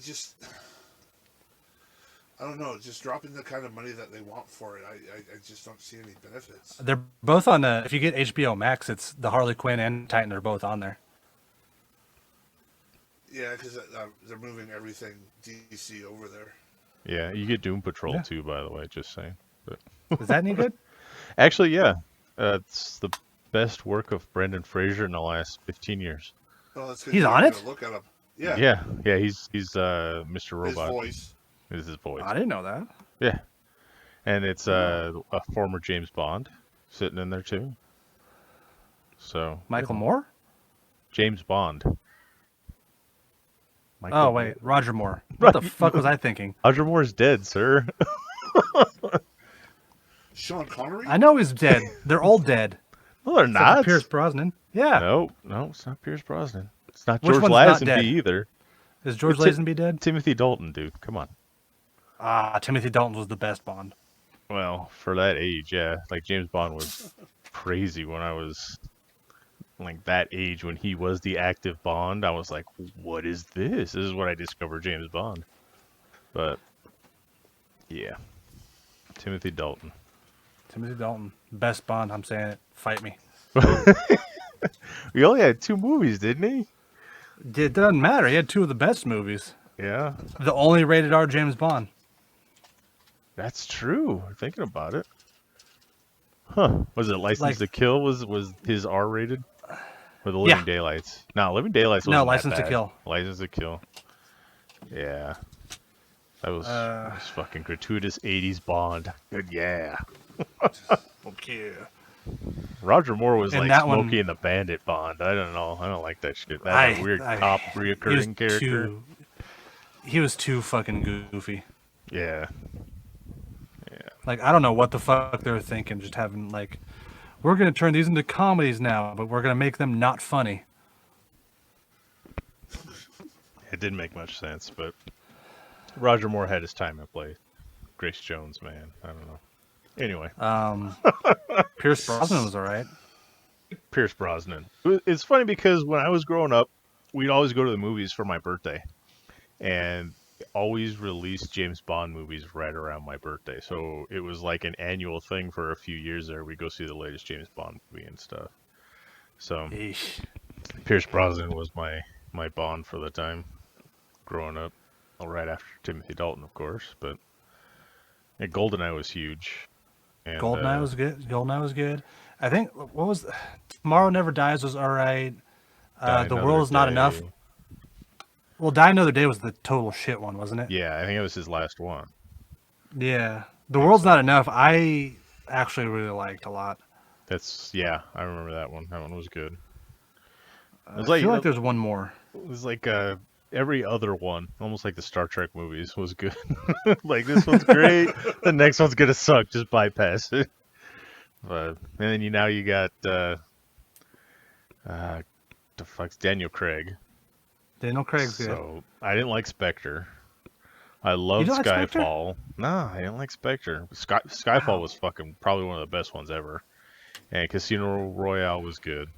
don't know, just dropping the kind of money that they want for it, I just don't see any benefits. They're both on if you get HBO Max, it's the Harley Quinn and Titan are both on there. Yeah, because they're moving everything DC over there. yeah, you get Doom Patrol too, by the way, just saying. But Is that any good? actually, yeah, it's the best work of Brendan Fraser in the last 15 years. Well, that's 'cause He's you're on gonna it? Look at him. Yeah. Yeah, he's Mr. His Robot. voice. Is his voice. I didn't know that. Yeah, and it's a former James Bond sitting in there too. So Michael Moore? James Bond. Oh wait, Roger Moore. What the fuck was I thinking? Roger Moore's dead, sir. Sean Connery? I know he's dead. They're all dead. No, they're Except for not. Pierce Brosnan. Yeah. No, it's not Pierce Brosnan. It's not Which George one's not Lazenby dead? either. Is George It's Lazenby dead? Timothy Dalton, dude. Come on. Timothy Dalton was the best Bond. Well, for that age, yeah. Like James Bond was crazy when I was like that age when he was the active Bond. I was like, what is this? This is what I discovered James Bond. But yeah. Timothy Dalton. Timothy Dalton, best Bond. I'm saying it. Fight me. He only had 2 movies, didn't he? It doesn't matter. He had 2 of the best movies. Yeah. The only rated R James Bond. That's true. Thinking about it. Huh. Was it License to Kill was his R rated? Or the Living Daylights? No, Living Daylights wasn't License that to bad. Kill. License to Kill. Yeah. That was fucking gratuitous 80s Bond. Good, yeah. Okay. Roger Moore was And like that Smokey one- and the Bandit Bond. I don't know. I don't like that shit. That's a weird cop reoccurring character. He was too fucking goofy. Yeah. Like, I don't know what the fuck they were thinking, just having, like, we're going to turn these into comedies now, but we're going to make them not funny. It didn't make much sense, but Roger Moore had his time and place. Grace Jones, man. I don't know. Anyway. Pierce Brosnan was all right. Pierce Brosnan. It's funny because when I was growing up, we'd always go to the movies for my birthday. And always released James Bond movies right around my birthday. So it was like an annual thing for a few years there. We'd go see the latest James Bond movie and stuff. So Eesh. Pierce Brosnan was my Bond for the time growing up. Well, right after Timothy Dalton, of course. But GoldenEye was huge. And, GoldenEye was good. GoldenEye was good. I think, what was... Tomorrow Never Dies was all right. The World Is Not Enough. Well, Die Another Day was the total shit one, wasn't it? Yeah, I think it was his last one. Yeah. The World's Not Enough, I actually really liked a lot. Yeah, I remember that one. That one was good. I feel like there's one more. It was like every other one, almost like the Star Trek movies, was good. Like, this one's great, the next one's gonna suck, just bypass it. But and then you got the fuck's Daniel Craig. Daniel Craig's good. So I didn't like Spectre. I loved don't like Spectre? Skyfall. No, I didn't like Spectre. Skyfall was fucking probably one of the best ones ever. And Casino Royale was good.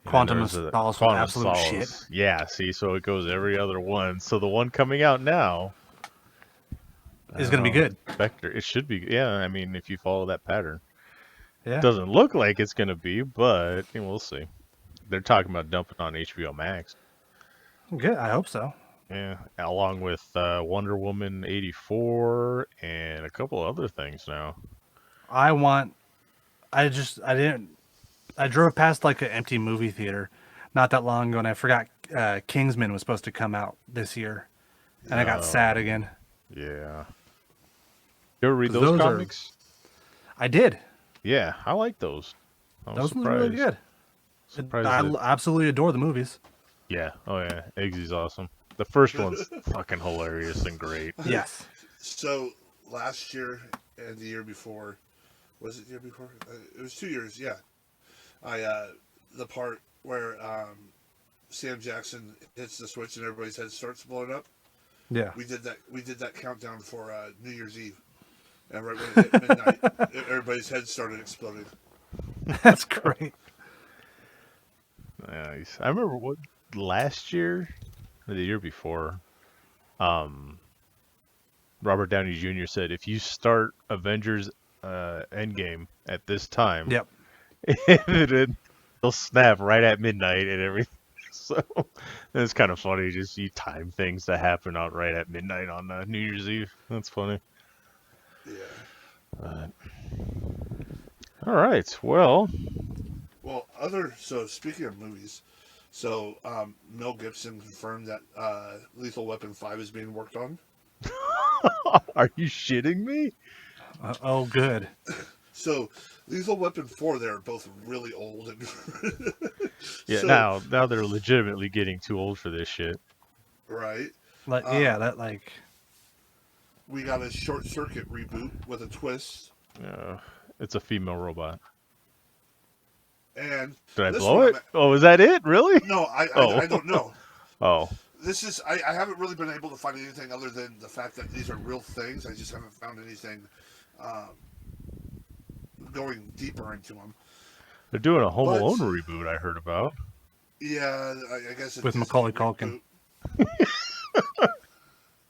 Quantum of Solace was absolute shit. Yeah, see, so it goes every other one. So the one coming out now Is going to be good. Spectre, it should be. Yeah, I mean, if you follow that pattern. Yeah. It doesn't look like it's going to be, but we'll see. They're talking about dumping on HBO Max. Good. I hope so. Yeah, along with Wonder Woman 84 and a couple other things now. I drove past like an empty movie theater not that long ago, and I forgot Kingsman was supposed to come out this year, and I got sad again. Yeah. You ever read those comics? I did. Yeah, I like those. Those ones are really good. Surprised. Absolutely adore the movies. Yeah. Oh yeah. Eggsy's awesome. The first one's fucking hilarious and great. Yes. So last year and the year before, was it the year before? It was 2 years. Yeah. The part where Sam Jackson hits the switch and everybody's head starts blowing up. Yeah. We did that countdown for New Year's Eve, and right when it hit midnight, everybody's head started exploding. That's great. Nice. I remember last year, or the year before, Robert Downey Jr. said, if you start Avengers Endgame at this time, Yep. it'll snap right at midnight and everything. So it's kind of funny. Just you time things to happen out right at midnight on New Year's Eve. That's funny. Yeah. All right. Well. So speaking of movies, so Mel Gibson confirmed that Lethal Weapon 5 is being worked on. Are you shitting me? Oh, good. So Lethal Weapon 4, they're both really old. And yeah, so, now they're legitimately getting too old for this shit. Right? We got a Short Circuit reboot with a twist. It's a female robot. And did I blow it? Oh, is that it? Really? No, I don't know. Oh. This is I haven't really been able to find anything other than the fact that these are real things. I just haven't found anything going deeper into them. They're doing a Home Alone reboot I heard about. Yeah, I guess with Macaulay Culkin.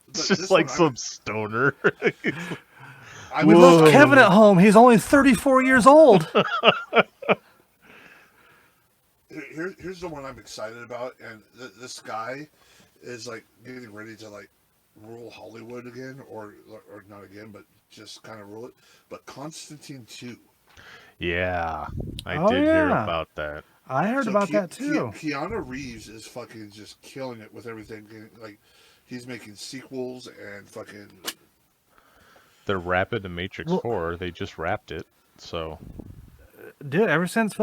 It's just like some stoner. We left Kevin at home. He's only 34 years old. Here's the one I'm excited about, and this guy is like getting ready to like rule Hollywood again, or not again, but just kind of rule it. But Constantine 2. Yeah, I did hear about that. I heard about that too. Keanu Reeves is fucking just killing it with everything. Like, he's making sequels and fucking. They're wrapping the Matrix 4. They just wrapped it, so. Dude, ever since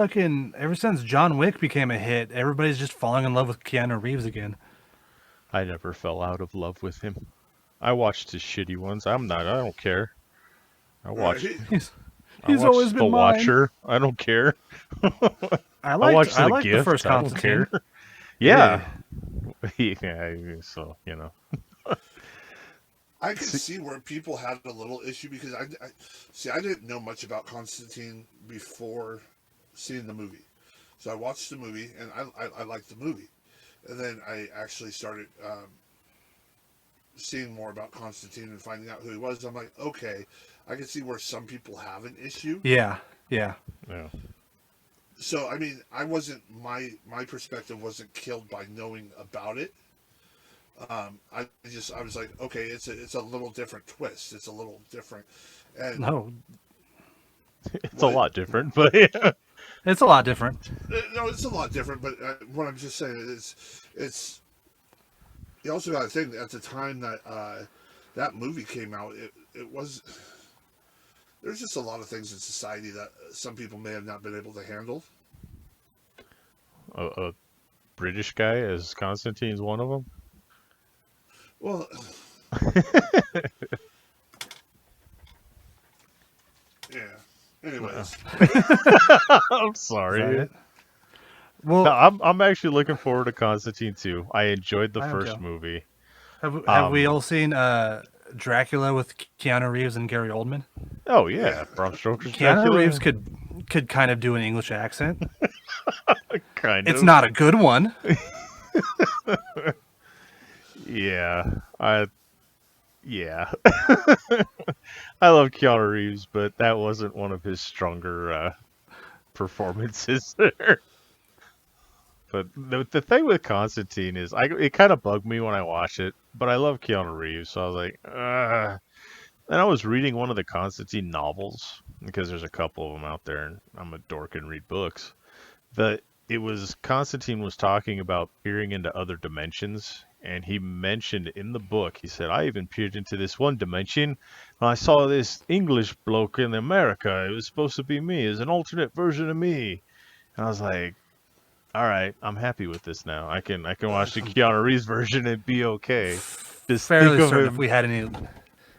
John Wick became a hit, everybody's just falling in love with Keanu Reeves again. I never fell out of love with him. I watched his shitty ones. I don't care. I watched. He's always been The Watcher. I don't care. I liked the first Constantine. Yeah. Yeah. So I can see where people had a little issue because I didn't know much about Constantine before seeing the movie, so I watched the movie and I liked the movie, and then I actually started seeing more about Constantine and finding out who he was. I'm like, okay, I can see where some people have an issue. Yeah. So I mean, I wasn't my perspective wasn't killed by knowing about it. I was like, okay, it's a little different twist. It's a little different. And no, it's a lot different, but yeah, it's a lot different. No, it's a lot different. But what I'm just saying is, it's. You also got to think at the time that that movie came out, it was. There's just a lot of things in society that some people may have not been able to handle. A British guy as Constantine's one of them. Well, yeah. Anyways, I'm sorry. Well, no, I'm actually looking forward to Constantine 2. I enjoyed the first movie. Have we all seen Dracula with Keanu Reeves and Gary Oldman? Oh yeah, Bram Stoker's Keanu Dracula. Reeves could kind of do an English accent. Kind of. It's not a good one. Yeah, I love Keanu Reeves, but that wasn't one of his stronger performances there. But the thing with Constantine is, it kind of bugged me when I watched it, but I love Keanu Reeves, so I was like, And I was reading one of the Constantine novels, because there's a couple of them out there, and I'm a dork and read books. Constantine was talking about peering into other dimensions, and he mentioned in the book, he said, I even peered into this one dimension, and I saw this English bloke in America. It was supposed to be me, as an alternate version of me. And I was like, all right, I'm happy with this now. I can watch the Keanu Reeves version and be okay. Just fairly think of certain him.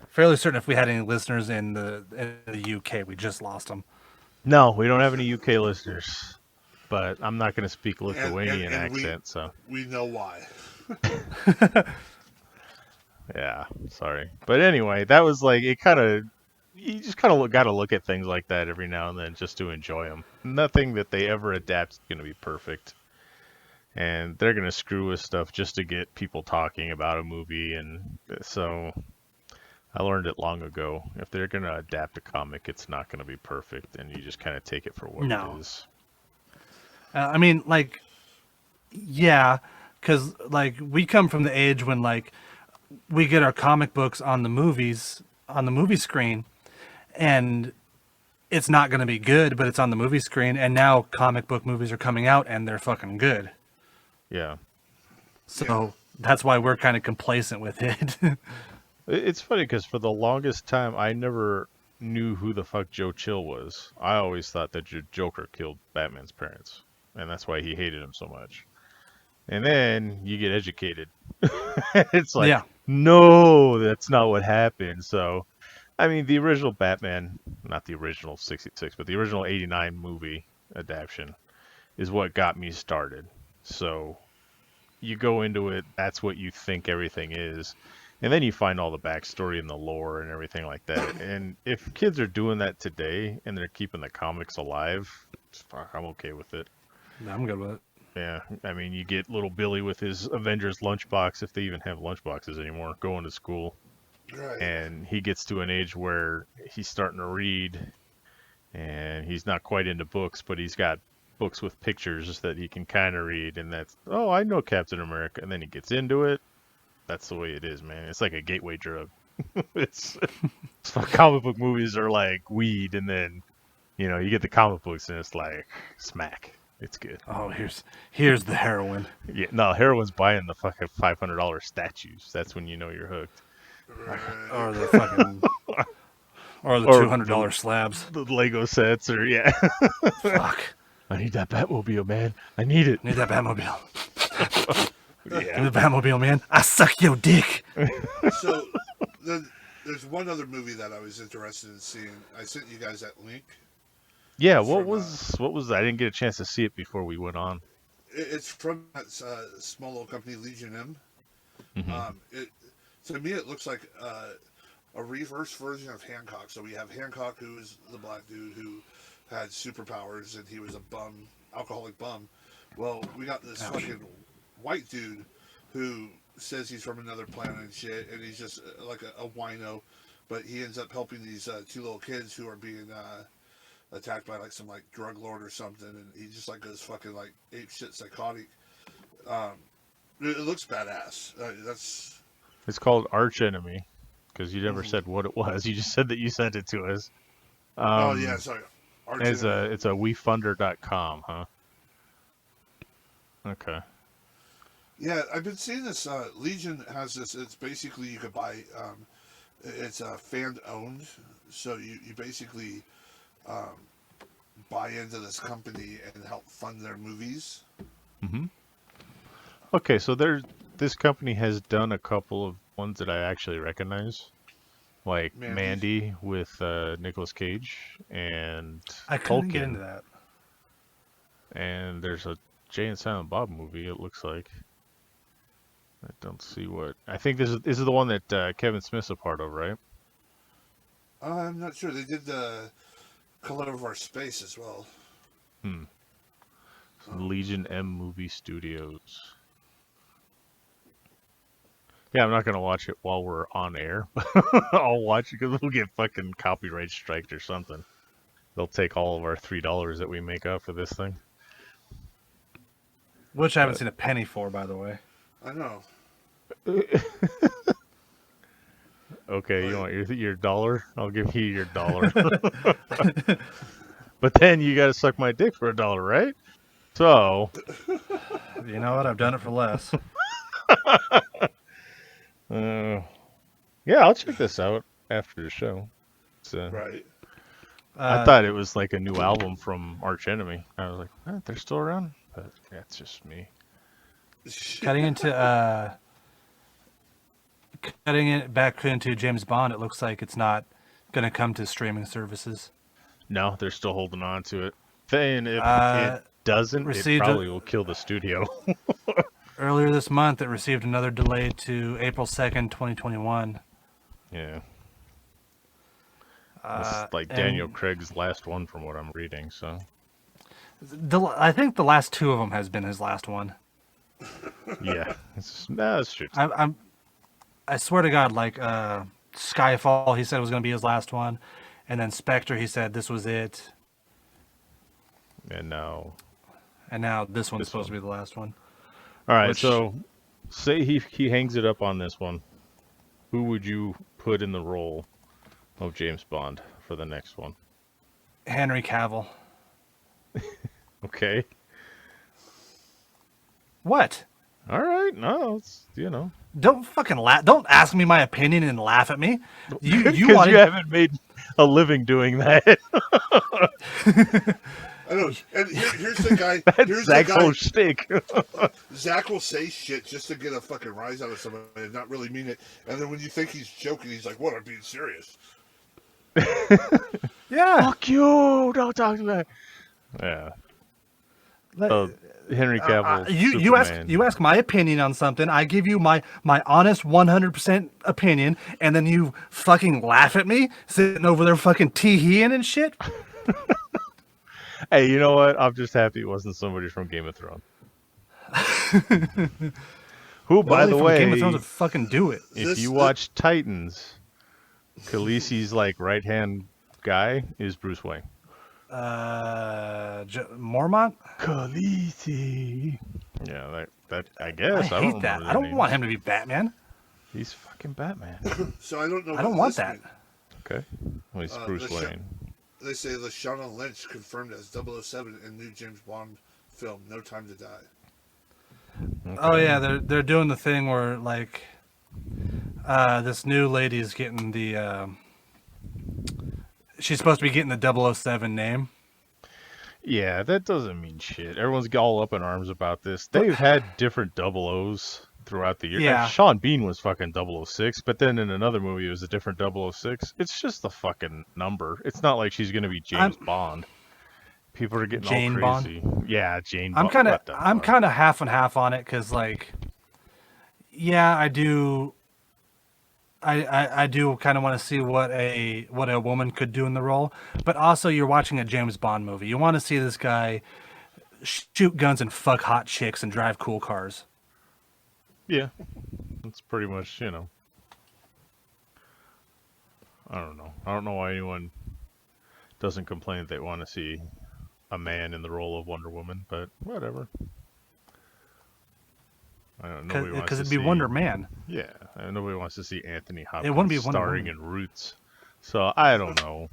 Fairly certain if we had any listeners in the UK, we just lost them. No, we don't have any UK listeners, but I'm not going to speak Lithuanian and accent, so we know why. yeah, sorry. But anyway, that was like it. You just kind of got to look at things like that every now and then just to enjoy them. Nothing that they ever adapt is going to be perfect, and they're going to screw with stuff just to get people talking about a movie, and so I learned it long ago. If they're going to adapt a comic, it's not going to be perfect, and you just kind of take it for what it is. I mean, like, yeah, because like we come from the age when like we get our comic books on the movies on the movie screen, and it's not going to be good, but it's on the movie screen, and now comic book movies are coming out and they're fucking good. Yeah. So that's why we're kind of complacent with it. It's funny because for the longest time, I never knew who the fuck Joe Chill was. I always thought that Joker killed Batman's parents, and that's why he hated him so much. And then you get educated. It's like, no, that's not what happened. So, I mean, the original Batman, not the original 66, but the original 89 movie adaptation is what got me started. So, you go into it, that's what you think everything is. And then you find all the backstory and the lore and everything like that. And if kids are doing that today and they're keeping the comics alive, fuck, I'm okay with it. I'm good with it. Yeah, I mean, you get little Billy with his Avengers lunchbox, if they even have lunchboxes anymore, going to school. Right. And he gets to an age where he's starting to read, and he's not quite into books, but he's got books with pictures that he can kind of read, and that's, oh, I know Captain America. And then he gets into it. That's the way it is, man. It's like a gateway drug. It's comic book movies are like weed, and then, you get the comic books, and it's like smack. It's good. Oh, here's the heroin. Yeah, no, heroin's buying the fucking $500 statues. That's when you know you're hooked. Or the fucking, or the $200 slabs. The Lego sets, or yeah. Fuck. I need that Batmobile, man. I need it. I need that Batmobile. Yeah. The Batmobile, man. I suck your dick. So, there's one other movie that I was interested in seeing. I sent you guys that link. Yeah, what was I didn't get a chance to see it before we went on. It's from that small little company, Legion M. Mm-hmm. To me, it looks like a reverse version of Hancock. So we have Hancock, who is the black dude who had superpowers, and he was a bum, alcoholic bum. Well, we got this fucking white dude who says he's from another planet and shit, and he's just like a wino, but he ends up helping these two little kids who are being attacked by like some like drug lord or something, and he just like goes fucking like ape shit psychotic. It looks badass. It's called Arch Enemy, because you never said what it was. You just said that you sent it to us. Oh yeah, sorry. It's a wefunder.com, huh? Okay. Yeah, I've been seeing this. Legion has this. It's basically you could buy. It's fan owned, so you basically buy into this company and help fund their movies. Mm-hmm. Okay, so this company has done a couple of ones that I actually recognize, like Mandy with Nicolas Cage and I couldn't Tolkien. get into that. And there's a Jay and Silent Bob movie. It looks like. I don't see what. I think this is the one that Kevin Smith's a part of, right? I'm not sure. They did the Color of Our Space as well. Legion M Movie Studios. Yeah, I'm not gonna watch it while we're on air. I'll watch it because we'll get fucking copyright striked or something. They'll take all of our $3 that we make off of this thing. Which I haven't seen a penny for, by the way. I know. Okay, you want your dollar? I'll give you your dollar. But then you gotta suck my dick for $1, right? So. You know what? I've done it for less. Yeah, I'll check this out after the show. Right. I thought it was like a new album from Arch Enemy. I was like, they're still around? but that's just me. Cutting it back into James Bond, it looks like it's not going to come to streaming services. No, they're still holding on to it. Saying if it doesn't, it probably will kill the studio. Earlier this month, it received another delay to April 2nd, 2021. Yeah. It's like Daniel Craig's last one from what I'm reading, so. I think the last two of them has been his last one. Yeah. That's true. I swear to God, like Skyfall, he said it was going to be his last one. And then Spectre, he said this was it. And now this one's supposed to be the last one. All right, so say he hangs it up on this one. Who would you put in the role of James Bond for the next one? Henry Cavill. Okay. What? All right, no, it's, Don't fucking laugh. Don't ask me my opinion and laugh at me. You haven't made a living doing that. I know. And here's the guy. That's Zach's whole shtick. Zach will say shit just to get a fucking rise out of somebody and not really mean it. And then when you think he's joking, he's like, "What? I'm being serious." Yeah. Fuck you! Don't talk to me. Yeah. Henry Cavill. You ask my opinion on something. I give you my honest 100% opinion, and then you fucking laugh at me sitting over there fucking tee-heeing and shit. Hey, you know what? I'm just happy it wasn't somebody from Game of Thrones. Who, by the way, Game of Thrones would fucking do it. If you watch Titans, Khaleesi's like right-hand guy is Bruce Wayne. Mormont? Khaleesi. Yeah, that I guess. I hate that. I don't want him to be Batman. He's fucking Batman. So I don't know. I don't want that. Okay. Well, he's Bruce Wayne. They say Lashana Lynch confirmed as 007 in new James Bond film, No Time to Die. Okay. Oh yeah, they're doing the thing where like this new lady's getting the she's supposed to be getting the 007 name. Yeah, that doesn't mean shit. Everyone's all up in arms about this. They've had different 00s throughout the year. Yeah. Like, Sean Bean was fucking 006, but then in another movie it was a different 006. It's just a fucking number. It's not like she's gonna be James Bond. People are getting Jane all crazy. Bond? Yeah, Jane I'm Bond. kind of half and half on it because like, yeah, I do. I do kind of want to see what a woman could do in the role, but also you're watching a James Bond movie. You want to see this guy shoot guns and fuck hot chicks and drive cool cars. Yeah, that's pretty much, I don't know. I don't know why anyone doesn't complain that they want to see a man in the role of Wonder Woman, but whatever. I don't know. Because it'd be Wonder Man. Yeah, nobody wants to see Anthony Hopkins It wouldn't be Wonder starring Woman. in Roots. So I don't know.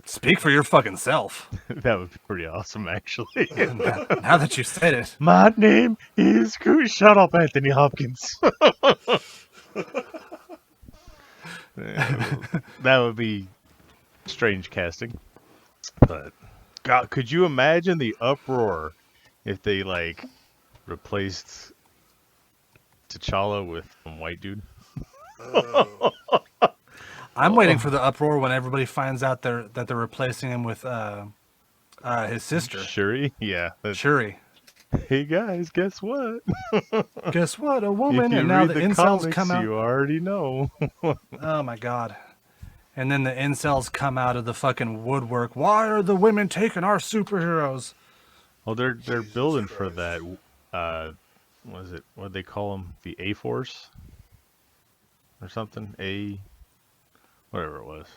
Speak for your fucking self. That would be pretty awesome, actually. Now that you said it. My name is Shut up, Anthony Hopkins. That would be strange casting. But God, could you imagine the uproar if they replaced T'Challa with some white dude? I'm waiting for the uproar when everybody finds out that they're replacing him with his sister. Shuri? Yeah. Shuri. Hey guys, guess what? Guess what? A woman, If you and now read the incels comics, come out. You already know. Oh my god. And then the incels come out of the fucking woodwork. Why are the women taking our superheroes? Well, they're building for that. What is it? What they call them? The A Force or something? Whatever it was.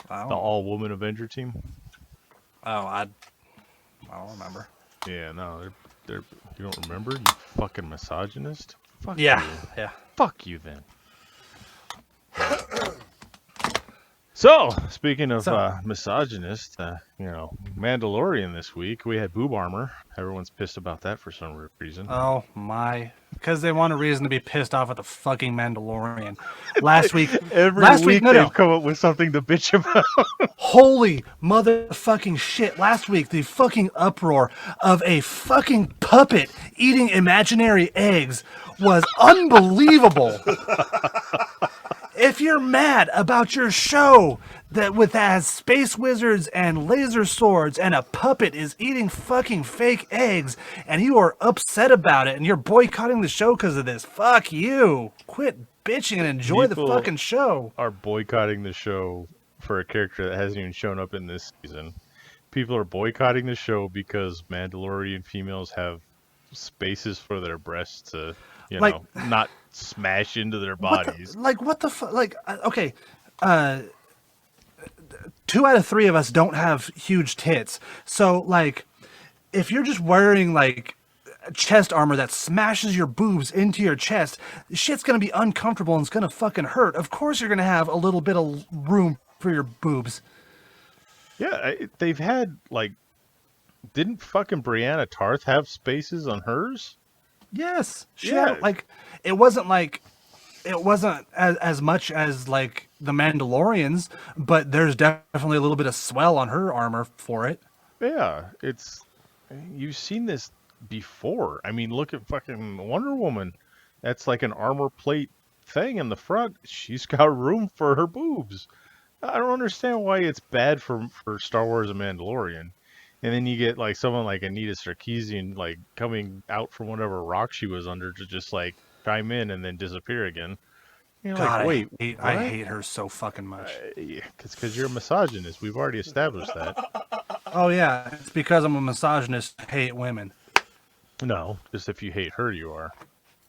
The all-woman Avenger team. Oh, I don't remember. Yeah, no, they're. You don't remember? You fucking misogynist. Fuck Yeah, you. yeah. Fuck you then. So, speaking of misogynist, Mandalorian this week, we had boob armor. Everyone's pissed about that for some reason. Oh my. Because they want a reason to be pissed off at the fucking Mandalorian. Last week, they've come up with something to bitch about. Holy motherfucking shit. Last week, the fucking uproar of a fucking puppet eating imaginary eggs was unbelievable. If you're mad about your show that has space wizards and laser swords and a puppet is eating fucking fake eggs and you are upset about it and you're boycotting the show because of this, fuck you. Quit bitching and enjoy the fucking show. Are boycotting the show for a character that hasn't even shown up in this season. People are boycotting the show because Mandalorian females have spaces for their breasts to, not smash into their bodies. What the fuck? Okay, 2 out of 3 of us don't have huge tits. So, if you're just wearing, chest armor that smashes your boobs into your chest, shit's gonna be uncomfortable and it's gonna fucking hurt. Of course you're gonna have a little bit of room for your boobs. Yeah, they've had, didn't fucking Brianna Tarth have spaces on hers? Yes. It wasn't as much as, the Mandalorians, but there's definitely a little bit of swell on her armor for it. Yeah, you've seen this before. I mean, look at fucking Wonder Woman. That's like an armor plate thing in the front. She's got room for her boobs. I don't understand why it's bad for Star Wars and Mandalorian. And then you get someone like Anita Sarkeesian coming out from whatever rock she was under to just chime in and then disappear again. You're God, wait, I hate her so fucking much. Yeah, because you're a misogynist. We've already established that. Oh yeah, it's because I'm a misogynist. Hate women. No, just if you hate her, you are.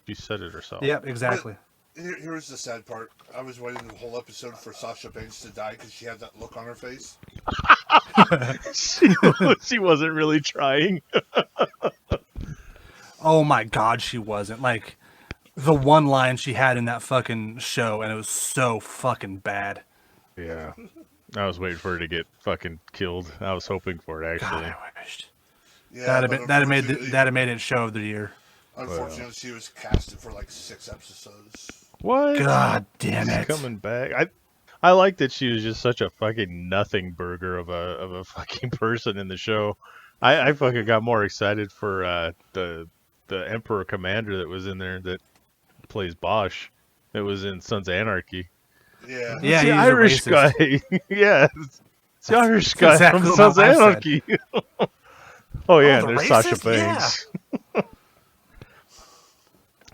She said it herself. Yep, exactly. Here's the sad part. I was waiting the whole episode for Sasha Banks to die because she had that look on her face. She wasn't really trying. Oh my God, she wasn't. The one line she had in that fucking show, and it was so fucking bad. Yeah. I was waiting for her to get fucking killed. I was hoping for it, actually. God, I wished. Yeah, that'd have made it show of the year. Unfortunately, she was casted for 6 episodes. What? God damn it! She's coming back. I like that she was just such a fucking nothing burger of a fucking person in the show. I fucking got more excited for the Emperor Commander that was in there that plays Bosch. That was in Sons of Anarchy. Yeah. Yeah, it's the he's Irish guy. Yeah, it's the Irish guy exactly from Sons of Anarchy. Oh yeah, the there's racist? Sasha Banks.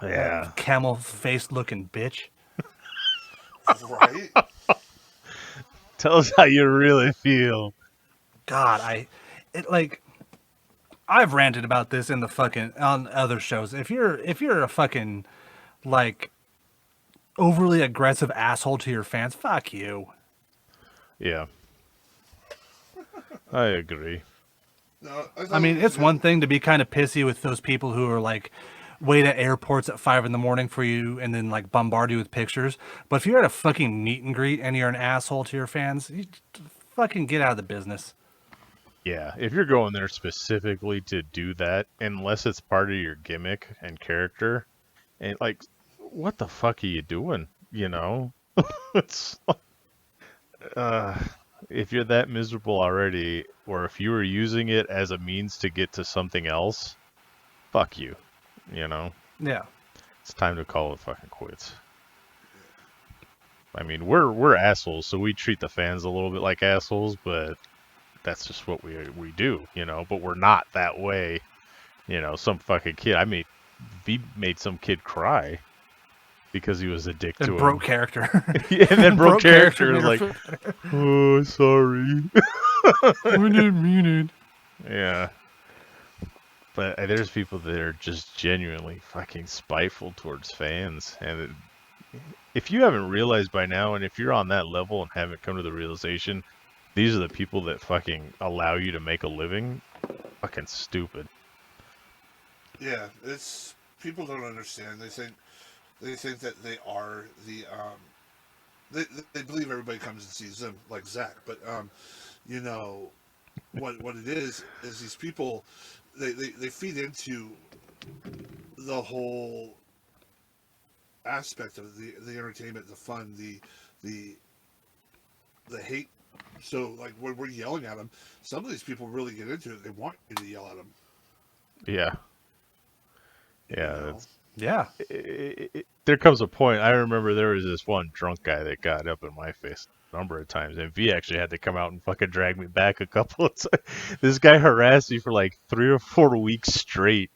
Yeah. Camel face looking bitch. Right? Tell us how you really feel. God, I've ranted about this in the fucking on other shows. If you're a fucking overly aggressive asshole to your fans, fuck you. Yeah. I agree. No, I mean, it's one thing to be kind of pissy with those people who are wait at airports at 5 a.m. for you and then bombard you with pictures. But if you're at a fucking meet and greet and you're an asshole to your fans, you fucking get out of the business. Yeah, if you're going there specifically to do that, unless it's part of your gimmick and character, and what the fuck are you doing? It's if you're that miserable already, or if you were using it as a means to get to something else, fuck you. Yeah. It's time to call it fucking quits. I mean, we're assholes, so we treat the fans a little bit like assholes, but that's just what we do, but we're not that way. Some fucking kid, he made some kid cry because he was a dick to him. Broke character. Yeah, and then broke character was oh, sorry. We didn't mean it. Yeah. But there's people that are just genuinely fucking spiteful towards fans. And if you haven't realized by now, and if you're on that level and haven't come to the realization, these are the people that fucking allow you to make a living, fucking stupid. Yeah, people don't understand. They think that they are they believe everybody comes and sees them, like Zach. But you know, what it is these people, they feed into the whole aspect of the entertainment, the fun, the the hate. So like when we're yelling at them, some of these people really get into it. They want you to yell at them. Yeah. You Yeah. know? Yeah. There comes a point. I remember there was this one drunk guy that got up in my face a number of times, and V actually had to come out and fucking drag me back a couple of times. This guy harassed me for like 3 or 4 weeks straight.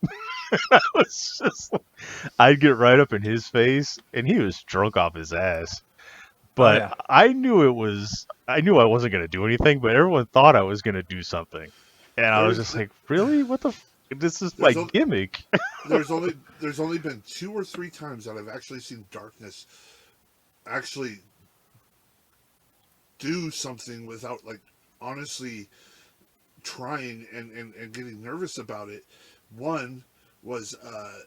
I was just, I'd get right up in his face, and he was drunk off his ass. But yeah. I knew I wasn't gonna do anything, but everyone thought I was gonna do something, and I was just like, really? What the? This is my There's gimmick. there's only been 2 or 3 times that I've actually seen darkness actually do something without like honestly trying and getting nervous about it. One was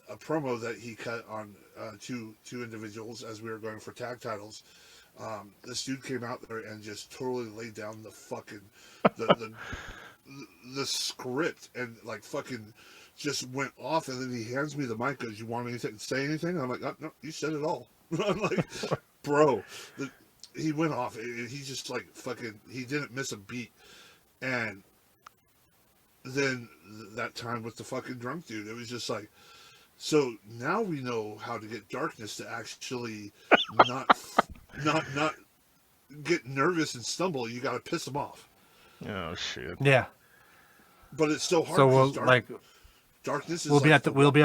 a promo that he cut on two individuals as we were going for tag titles. This dude came out there and just totally laid down the fucking the the, the script and like fucking just went off, and then he hands me the mic, goes, "You want me to say anything?" I'm like, "No, no, you said it all." I'm like, "Bro," he went off. He just like fucking, he didn't miss a beat. And then that time with the fucking drunk dude, it was just like, so now we know how to get darkness to actually not not get nervous and stumble. You got to piss them off. Oh shit. Yeah. But it's so hard. So we'll darkness is we'll be like at the we'll be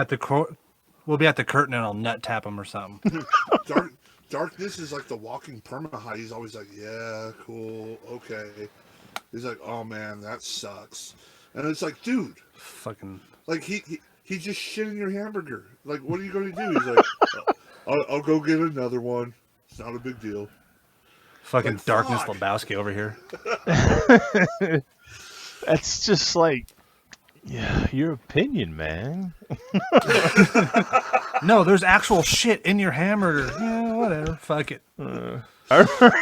at the curtain and I'll nut tap him or something. darkness is like the walking perma. He's always like, yeah, cool, okay. He's like, oh man, that sucks. And it's like, dude, Fucking. like he just shit in your hamburger. Like, what are you going to do? He's like, I'll go get another one. It's not a big deal. Fucking Like, Darkness fuck. Lebowski over here. That's just like, yeah, your opinion, man. No, there's actual shit in your hamburger. Yeah, whatever. Fuck it. I remember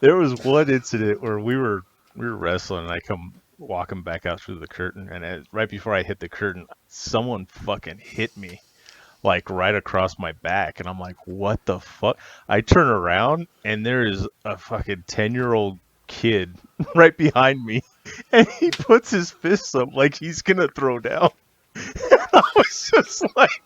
there was one incident where we were wrestling, and I come walking back out through the curtain, and right before I hit the curtain, someone fucking hit me, like right across my back, and I'm like, what the fuck? I turn around, and there is a fucking 10-year-old kid right behind me, and he puts his fists up like he's gonna throw down. I was just like,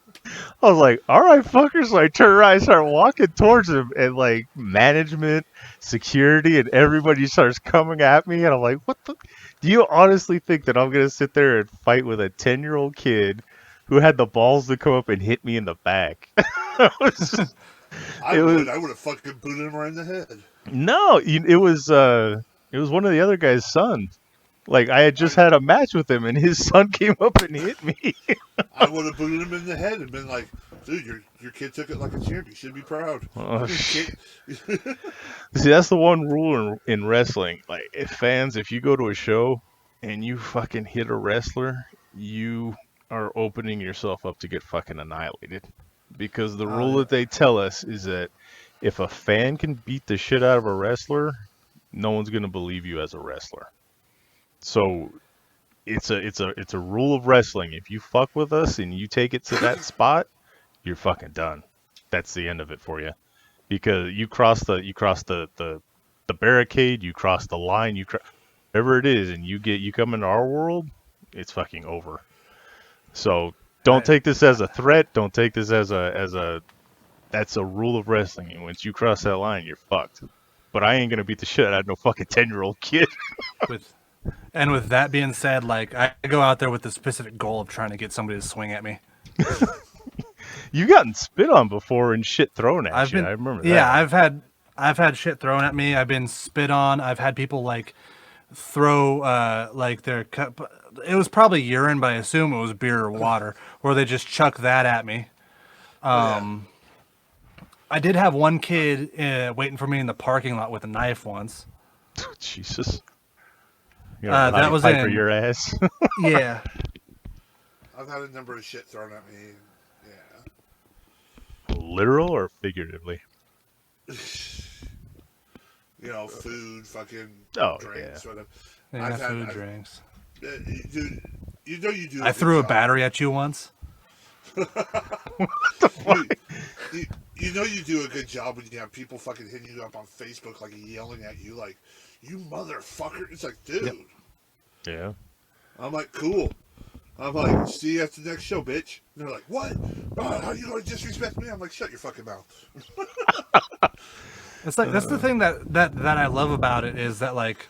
all right, fuckers. So I turn around, I start walking towards him, and like management, security, and everybody starts coming at me, and I'm like, what the? Do you honestly think that I'm gonna sit there and fight with a 10-year-old kid who had the balls to come up and hit me in the back? I would have fucking booted him right in the head. No, it was one of the other guy's sons. Like, I had just had a match with him, and his son came up and hit me. I would have booted him in the head and been like, dude, your kid took it like a champ. You should be proud. Oh, See, that's the one rule in wrestling. Like, if you go to a show and you fucking hit a wrestler, you are opening yourself up to get fucking annihilated. Because the rule that they tell us is that if a fan can beat the shit out of a wrestler, no one's gonna believe you as a wrestler. So it's a rule of wrestling. If you fuck with us and you take it to that spot, you're fucking done. That's the end of it for you. Because you cross the barricade, you cross the line, whatever it is, and you come into our world, it's fucking over. So don't take this as a threat. Don't take this as a that's a rule of wrestling. And once you cross that line, you're fucked. But I ain't gonna beat the shit out of no fucking 10-year-old kid. With that being said, like, I go out there with the specific goal of trying to get somebody to swing at me. You've gotten spit on before and shit thrown at you. I remember that. Yeah, I've had shit thrown at me. I've been spit on. I've had people like throw like their cup. It was probably urine, but I assume it was beer or water, where they just chuck that at me. I did have one kid waiting for me in the parking lot with a knife once. Jesus. That was for your ass. Yeah. I've had a number of shit thrown at me. Yeah. Literal or figuratively? food, fucking drinks, whatever. Yeah, food, drinks. Dude, you do a good I threw a job. battery at you once. What the fuck? You do a good job when you have people fucking hitting you up on Facebook, like yelling at you, like, you motherfucker. It's like, dude. Yep. Yeah. I'm like, cool. I'm like, see you at the next show, bitch. And they're like, what? How are you going to disrespect me? I'm like, shut your fucking mouth. It's like that's the thing that I love about it is that like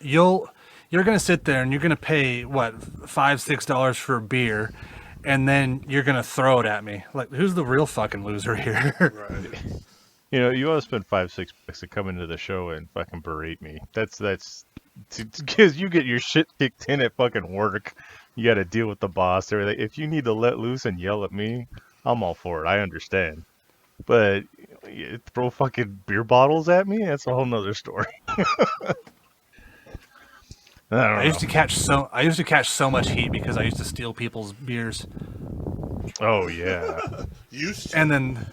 you're gonna sit there and you're gonna pay what $5-6 for a beer, and then you're gonna throw it at me. Like, who's the real fucking loser here? Right. You want to spend $5-6 to come into the show and fucking berate me. That's because you get your shit kicked in at fucking work. You got to deal with the boss. Everything. If you need to let loose and yell at me, I'm all for it. I understand. But you throw fucking beer bottles at me? That's a whole nother story. I used to catch so much heat because I used to steal people's beers. Oh yeah. Used to. And then,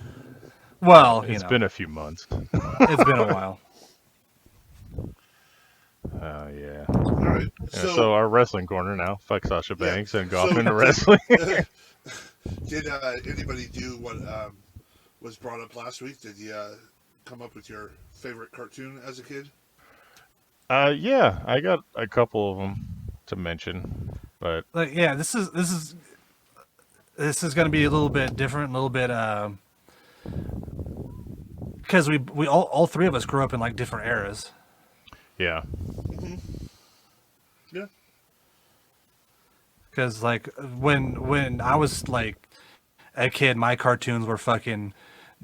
well, It's been a few months. It's been a while. Oh yeah. All right. So our wrestling corner now. Fuck Sasha Banks and go off so into wrestling. Did anybody do what was brought up last week? Did you come up with your favorite cartoon as a kid? Yeah, I got a couple of them to mention, but Like, yeah, this is going to be a little bit different, a little bit because we all three of us grew up in like different eras. yeah. Mm-hmm. Yeah. Because like when I was like a kid, my cartoons were fucking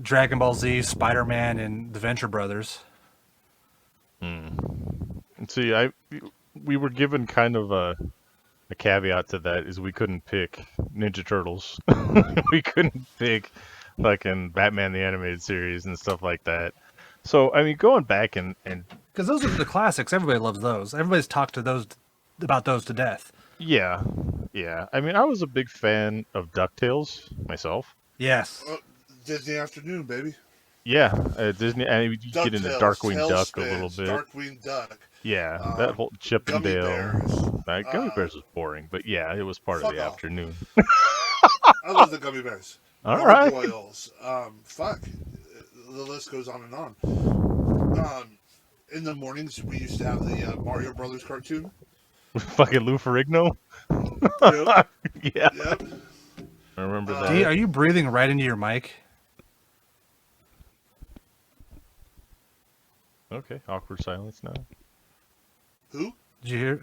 Dragon Ball Z, Spider-Man, and the Venture Brothers. See, we were given kind of a caveat to that is we couldn't pick Ninja Turtles. We couldn't pick fucking Batman the Animated Series and stuff like that. So, I mean, going back and Because those are the classics. Everybody loves those. Everybody's talked about those to death. yeah. I mean, I was a big fan of DuckTales myself. Yes. Disney Afternoon, baby. Yeah, Disney. And you get into Darkwing Duck a little bit. Darkwing Duck. Yeah, that whole Chip and Gummy Dale. Bears. Gummy Bears was boring, but yeah, it was part of Fuck the off. afternoon. I love the Gummy Bears. All right. Gargoyles. Fuck. The list goes on and on. In the mornings, we used to have the Mario Brothers cartoon. Fucking Lou Ferrigno. Yep. Yeah, Yep. I remember that. D, are you breathing right into your mic? Okay, awkward silence now. Who? Did you hear? Me?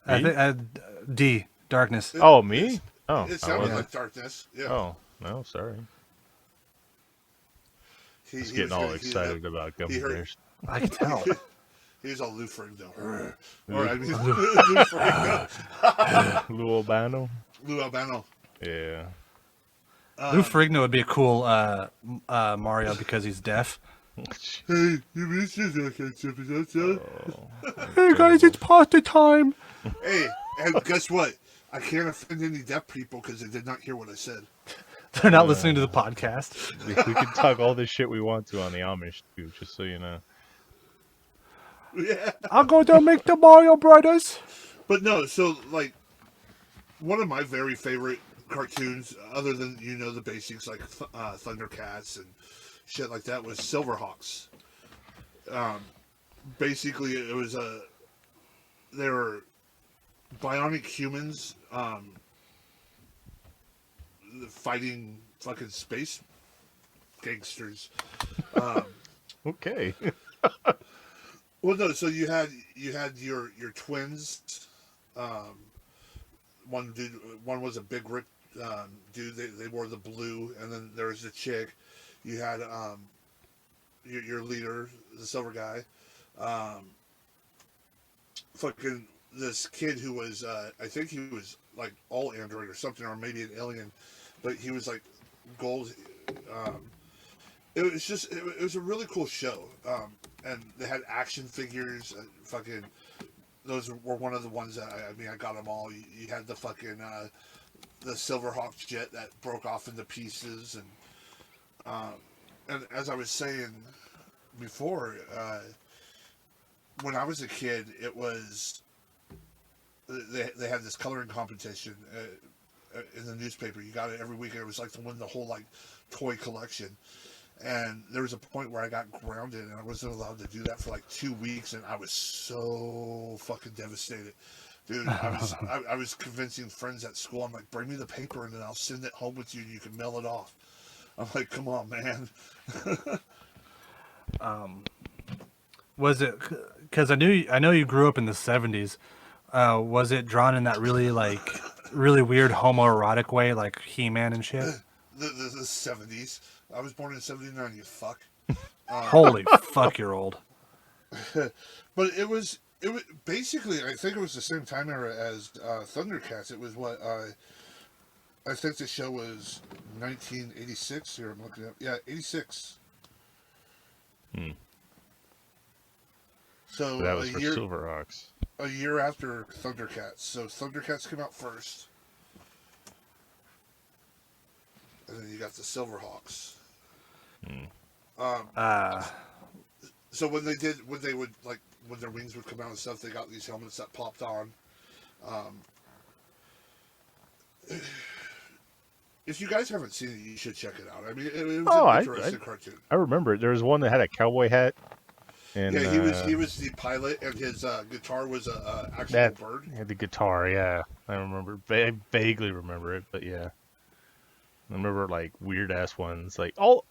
I think D, darkness. Oh, me? Oh, It I sounded wasn't. like darkness. Yeah. Oh, no, sorry. He Just getting all excited about Gummy heard- Bears. I can tell. He was all Lou Ferrigno. Or I mean, Lou Ferrigno. Lou Albano? Lou Albano. Yeah. Lou Ferrigno would be a cool Mario because he's deaf. Hey, you missed this episode. Hey guys, it's party time. Hey, and guess what? I can't offend any deaf people because they did not hear what I said. They're not listening to the podcast. We can talk all this shit we want to on the Amish, too, just so you know. Yeah. I'm going to make the Mario Brothers. But no, so like one of my very favorite cartoons, other than the basics like Thundercats and shit like that, was Silverhawks. Basically, it was they were bionic humans fighting fucking space gangsters. Okay. Well, no. So you had your twins. One was a big rip dude. They wore the blue, and then there was the chick. You had your leader, the silver guy. Fucking this kid who was I think he was like all android or something, or maybe an alien, but he was like gold. It was just it was a really cool show. And they had action figures. Fucking, those were one of the ones that I got them all. You had the fucking the Silverhawk jet that broke off into pieces, and as I was saying before, when I was a kid, it was they had this coloring competition in the newspaper. You got it every week. It was like to win the whole like toy collection. And there was a point where I got grounded and I wasn't allowed to do that for like 2 weeks, and I was so fucking devastated. Dude, I was convincing friends at school. I'm like, bring me the paper and then I'll send it home with you and you can mail it off. I'm like, come on, man. Was it because I know you grew up in the 70s? Was it drawn in that really weird homoerotic way, like He-Man and shit? The 70s. I was born in 79, you fuck. Holy fuck, you're old. But it was basically, I think it was the same time era as Thundercats. It was what I think the show was 1986. Here, I'm looking up. Yeah, 86. So that was for Silverhawks. A year after Thundercats. So Thundercats came out first. And then you got the Silverhawks. So when their wings would come out and stuff, they got these helmets that popped on. If you guys haven't seen it, you should check it out. I mean, it was an interesting cartoon. I remember there was one that had a cowboy hat. And, yeah, he was the pilot, and his guitar was a actual bird. Yeah, the guitar. Yeah, I remember. I vaguely remember it, but yeah, I remember like weird ass ones. Like all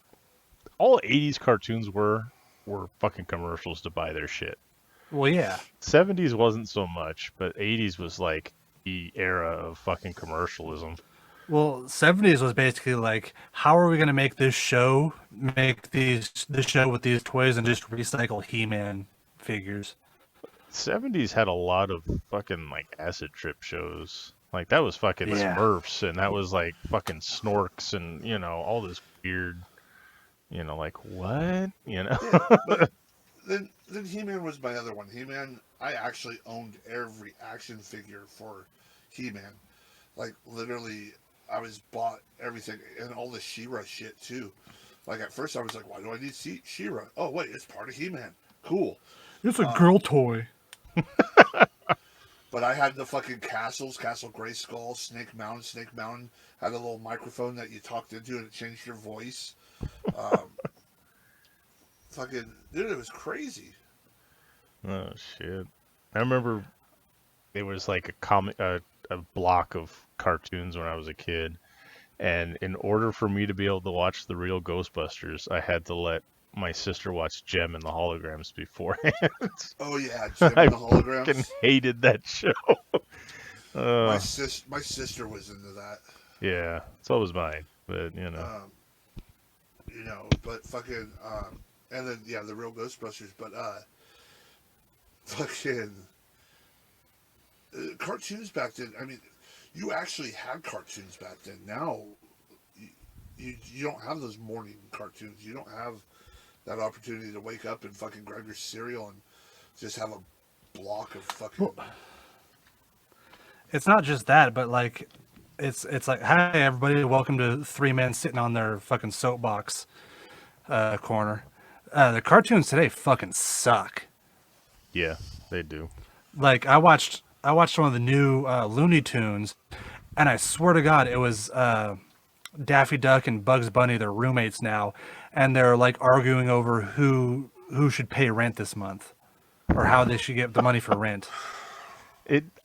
80s cartoons were fucking commercials to buy their shit. Well, yeah. 70s wasn't so much, but 80s was like the era of fucking commercialism. Well, 70s was basically like, how are we going to make this show with these toys and just recycle He-Man figures? 70s had a lot of fucking like acid trip shows. Like that was fucking Smurfs, and that was like fucking Snorks, and you know all this weird, you know, like what, you know. Yeah, but then He-Man was my other one. He-Man, I actually owned every action figure for He-Man. Like literally, I was bought everything and all the She-Ra shit too. Like at first I was like, why do I need She-Ra? Oh wait, it's part of He-Man. Cool. It's a girl toy. But I had the fucking castles, Castle Grayskull, Snake Mountain had a little microphone that you talked into and it changed your voice. Fucking dude, it was crazy. Oh shit! I remember it was like a block of cartoons when I was a kid, and in order for me to be able to watch the real Ghostbusters, I had to let my sister watch Gem and the Holograms beforehand. Oh yeah, Gem and the Holograms. I fucking hated that show. My sister was into that. Yeah, so was mine, but you know. But fucking, and then yeah, the real Ghostbusters, but fucking cartoons back then. I mean, you actually had cartoons back then. Now, you don't have those morning cartoons. You don't have that opportunity to wake up and fucking grab your cereal and just have a block of fucking. Well, it's not just that, but like, it's like, hi everybody, welcome to three men sitting on their fucking soapbox corner. The cartoons today fucking suck. Yeah, they do. Like I watched one of the new Looney Tunes, and I swear to God, it was Daffy Duck and Bugs Bunny. They're roommates now, and they're like arguing over who should pay rent this month, or how they should get the money for rent.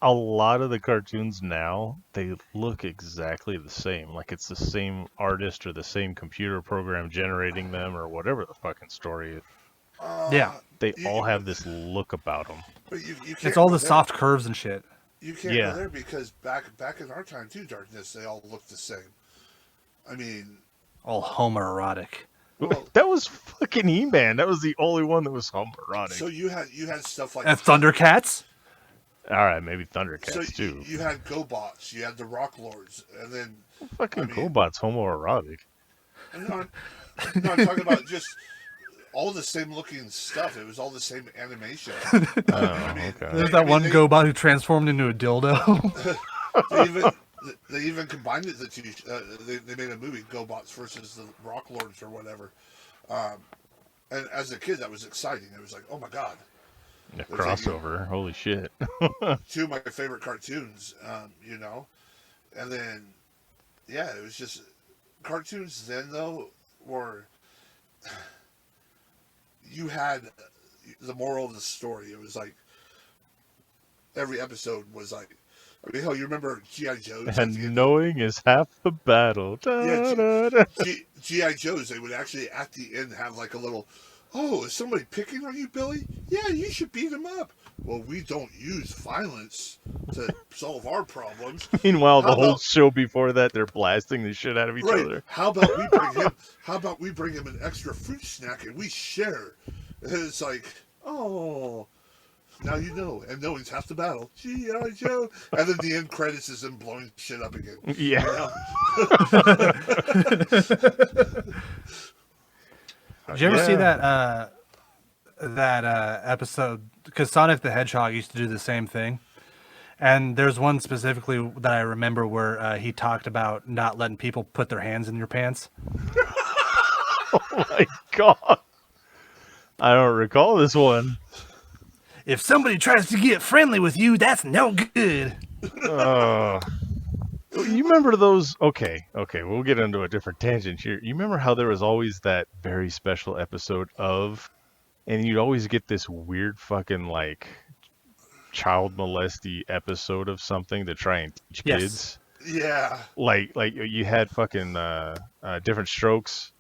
A lot of the cartoons now, they look exactly the same. Like it's the same artist or the same computer program generating them or whatever the fucking story is. Yeah. They all have this look about them. But you can't it's all the there. soft curves and shit. You can't go there because back in our time too, Darkness, they all looked the same. I mean, all homoerotic. Well, that was fucking He-Man. That was the only one that was homoerotic. So you had stuff like Thundercats. All right, maybe Thundercats so too. You had GoBots, you had the Rock Lords, and then fucking GoBots homoerotic. No, I'm talking about just all the same looking stuff. It was all the same animation. Okay. There's that one GoBot who transformed into a dildo. They even combined it. They made a movie, GoBots versus the Rock Lords or whatever. And as a kid, that was exciting. It was like, oh my god. A crossover. Holy shit. Two of my favorite cartoons, and then yeah, it was just cartoons. Then though, were you had the moral of the story. It was like every episode was like, I mean, hell, you remember G.I. Joe's? And knowing is half the battle. G.I. Joe's, they would actually at the end have like a little, oh, is somebody picking on you, Billy? Yeah, you should beat him up. Well, we don't use violence to solve our problems. Meanwhile, the whole show before that, they're blasting the shit out of each other. How about we bring him an extra fruit snack and we share? And it's like, oh, now you know, and knowing's half the battle. G.I. Joe. And then the end credits is them blowing shit up again. Yeah. Did you ever see that episode? Because Sonic the Hedgehog used to do the same thing. And there's one specifically that I remember where he talked about not letting people put their hands in your pants. Oh my god. I don't recall this one. If somebody tries to get friendly with you, that's no good. You remember those? Okay, we'll get into a different tangent here. You remember how there was always that very special episode of, and you'd always get this weird fucking like child molesty episode of something to try and teach kids? Yeah. Like you had fucking Different Strokes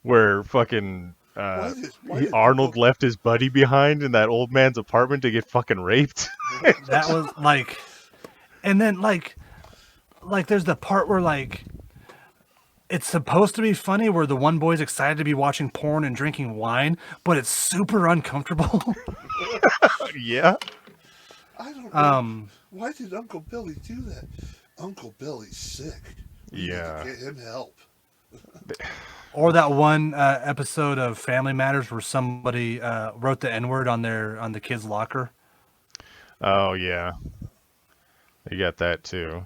where fucking Arnold left his buddy behind in that old man's apartment to get fucking raped. That was like, and then like there's the part where like it's supposed to be funny where the one boy's excited to be watching porn and drinking wine, but it's super uncomfortable. Yeah. I don't know. Why did Uncle Billy do that? Uncle Billy's sick. We need to get him help. Or that one episode of Family Matters where somebody wrote the N-word on the kid's locker. Oh yeah, you got that too.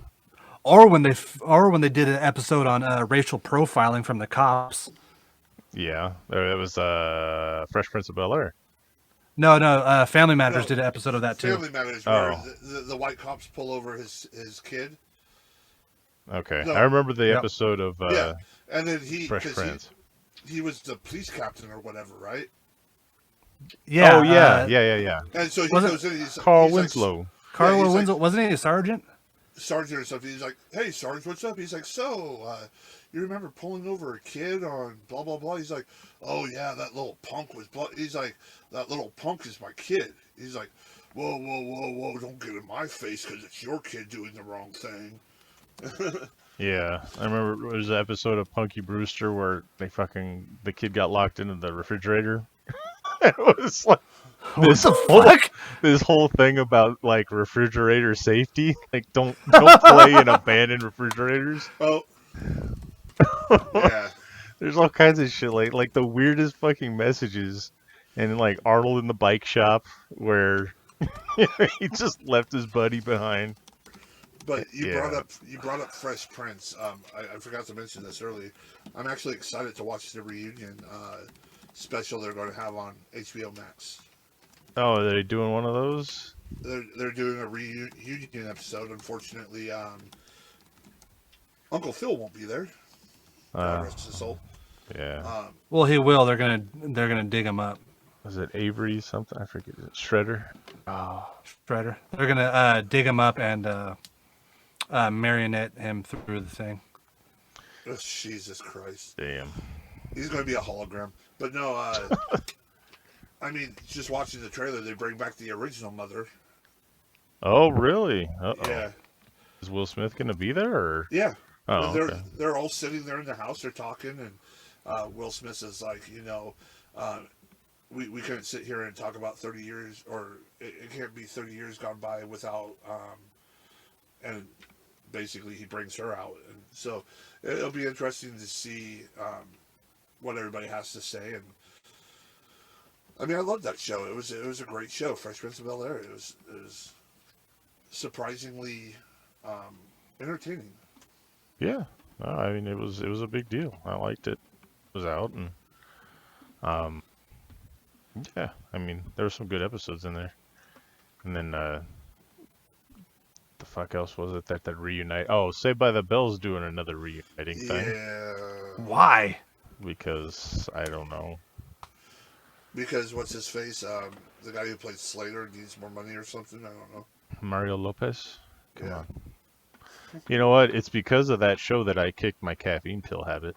Or when they did an episode on racial profiling from the cops. Yeah, it was Fresh Prince of Bel-Air. No, Family Matters did an episode of that too. Family Matters where the white cops pull over his kid. Okay, I remember the episode of and then Fresh Prince. He was the police captain or whatever, right? Yeah. Oh yeah. And so he goes in. Carl Winslow. Carl Winslow, wasn't he a sergeant? Sergeant or something. He's like, "Hey, Sarge, what's up?" He's like, "So, you remember pulling over a kid on blah blah blah?" He's like, "Oh yeah, that little punk was." He's like, "That little punk is my kid." He's like, "Whoa, whoa, whoa, whoa! Don't get in my face because it's your kid doing the wrong thing." Yeah, I remember there was an episode of Punky Brewster where the kid got locked into the refrigerator. It was like this whole thing about like refrigerator safety. Like don't play in abandoned refrigerators. Oh, yeah. There's all kinds of shit like the weirdest fucking messages, and like Arnold in the bike shop where he just left his buddy behind. But you brought up Fresh Prince. I forgot to mention this earlier. I'm actually excited to watch the reunion special they're going to have on HBO Max. Oh, are they doing one of those? They're doing a reunion episode. Unfortunately, Uncle Phil won't be there. God rest his soul. Yeah. Well, he will. They're gonna dig him up. Was it Avery something? I forget. Is it Shredder? Oh, Shredder. They're gonna dig him up and marionette him through the thing. Oh, Jesus Christ. Damn. He's going to be a hologram. But no, I mean, just watching the trailer, they bring back the original mother. Oh, really? Uh-oh. Yeah. Is Will Smith going to be there? Or? Yeah. Oh, they're all sitting there in the house. They're talking, and Will Smith is like, we couldn't sit here and talk about 30 years, or it can't be 30 years gone by without, and basically he brings her out. And so it'll be interesting to see what everybody has to say. And I mean, I loved that show. It was a great show, Fresh Prince of Bel-Air. It was surprisingly entertaining. Yeah, I mean it was a big deal. I liked it. It was out, and yeah, I mean there were some good episodes in there. And then the fuck else was it that reunite? Oh, Saved by the Bell's doing another reuniting thing. Yeah. Why? Because I don't know. Because what's his face? The guy who played Slater needs more money or something. I don't know. Mario Lopez? Come Yeah. on. You know what? It's because of that show that I kicked my caffeine pill habit.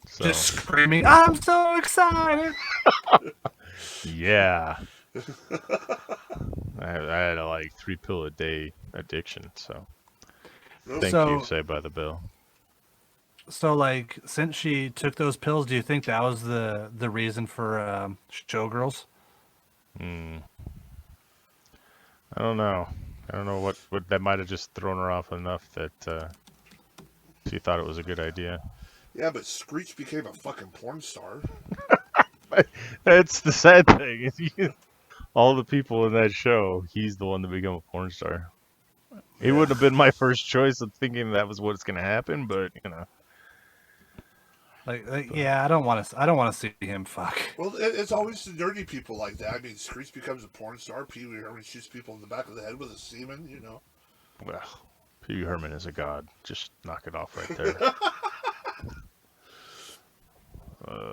So, Just screaming, I'm so excited! yeah. I had a 3-pill-a-day addiction, so thank you, Saved by the Bell. So, like, since she took those pills, do you think that was the reason for Showgirls? I don't know. I don't know what that might have just thrown her off enough that she thought it was a good idea. Yeah, but Screech became a fucking porn star. That's the sad thing. All the people in that show, he's the one to become a porn star. He wouldn't have been my first choice of thinking that was what's going to happen, but you know. Yeah, I don't want to see him fuck. Well, it's always the nerdy people like that. I mean, Screech becomes a porn star. Pee Wee Herman shoots people in the back of the head with a semen, you know. Well, Pee Wee Herman is a god. Just knock it off right there.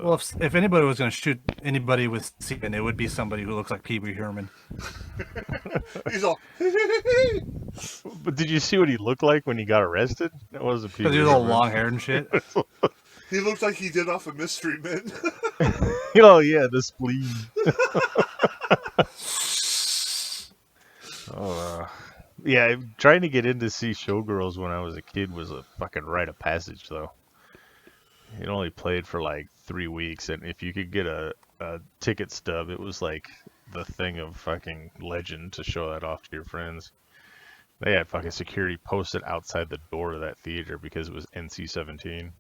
Well, if anybody was going to shoot anybody with semen, it would be somebody who looks like Pee Wee Herman. He's all. But did you see what he looked like when he got arrested? That wasn't Pee Wee Because he was all Herman. long haired and shit. He looked like he did off of Mystery Men. Oh yeah, the spleen. Yeah, trying to get in to see Showgirls when I was a kid was a fucking rite of passage, though. It only played for 3 weeks, and if you could get a ticket stub, it was like the thing of fucking legend to show that off to your friends. They had fucking security posted outside the door of that theater because it was NC-17.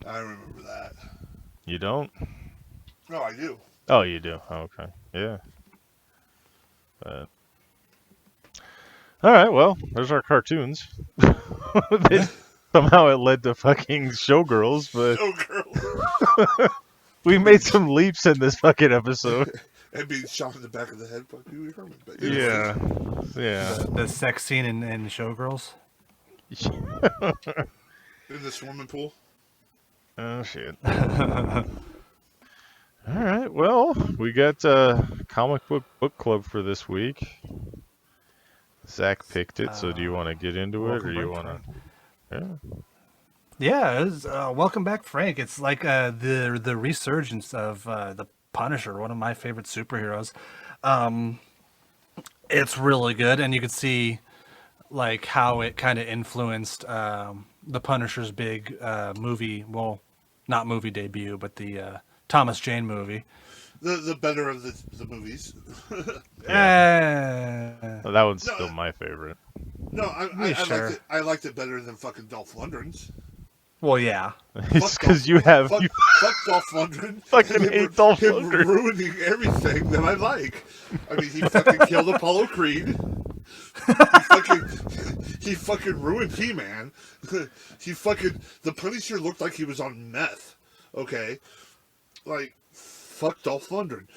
I remember that. You don't? No, I do. Oh, you do? Oh, okay. Yeah. But... Alright, well, there's our cartoons. Somehow it led to fucking Showgirls, but... Showgirls. We made some leaps in this fucking episode. And being shot in the back of the head by Pee Wee Herman. But, Yeah. Yeah. The sex scene in Showgirls. In the swimming pool. Oh, shit. Alright, well, we got comic book club for this week. Zach picked it, so do you want to get into it, or you want to... Yeah, it was, welcome back, Frank. It's like the resurgence of the Punisher, one of my favorite superheroes. It's really good, and you could see like how it kind of influenced the Punisher's big movie. Well, not movie debut, but the Thomas Jane movie. The better of the movies. Well, that one's still my favorite. No, I liked it better than fucking Dolph Lundgren's. Well, yeah. It's because you have... Fuck Dolph Lundgren. Fucking hate Dolph Lundgren. Ruining everything that I like. I mean, he fucking killed Apollo Creed. He fucking ruined He-Man. The Punisher looked like he was on meth. Okay? Like, fuck Dolph Lundgren.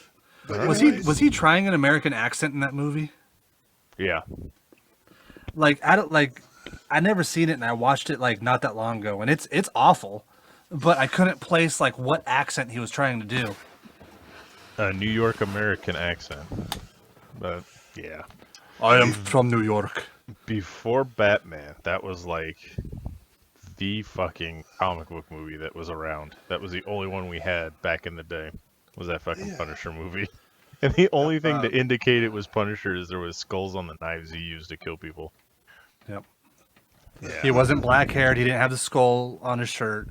But was he trying an American accent in that movie? Yeah. I never seen it, and I watched it not that long ago, and it's awful, but I couldn't place what accent he was trying to do. A New York American accent. But yeah. I am from New York. Before Batman, that was the fucking comic book movie that was around. That was the only one we had back in the day. Was that fucking Punisher movie. And the only thing to indicate it was Punisher is there was skulls on the knives he used to kill people. Yep. Yeah. He wasn't black-haired. He didn't have the skull on his shirt.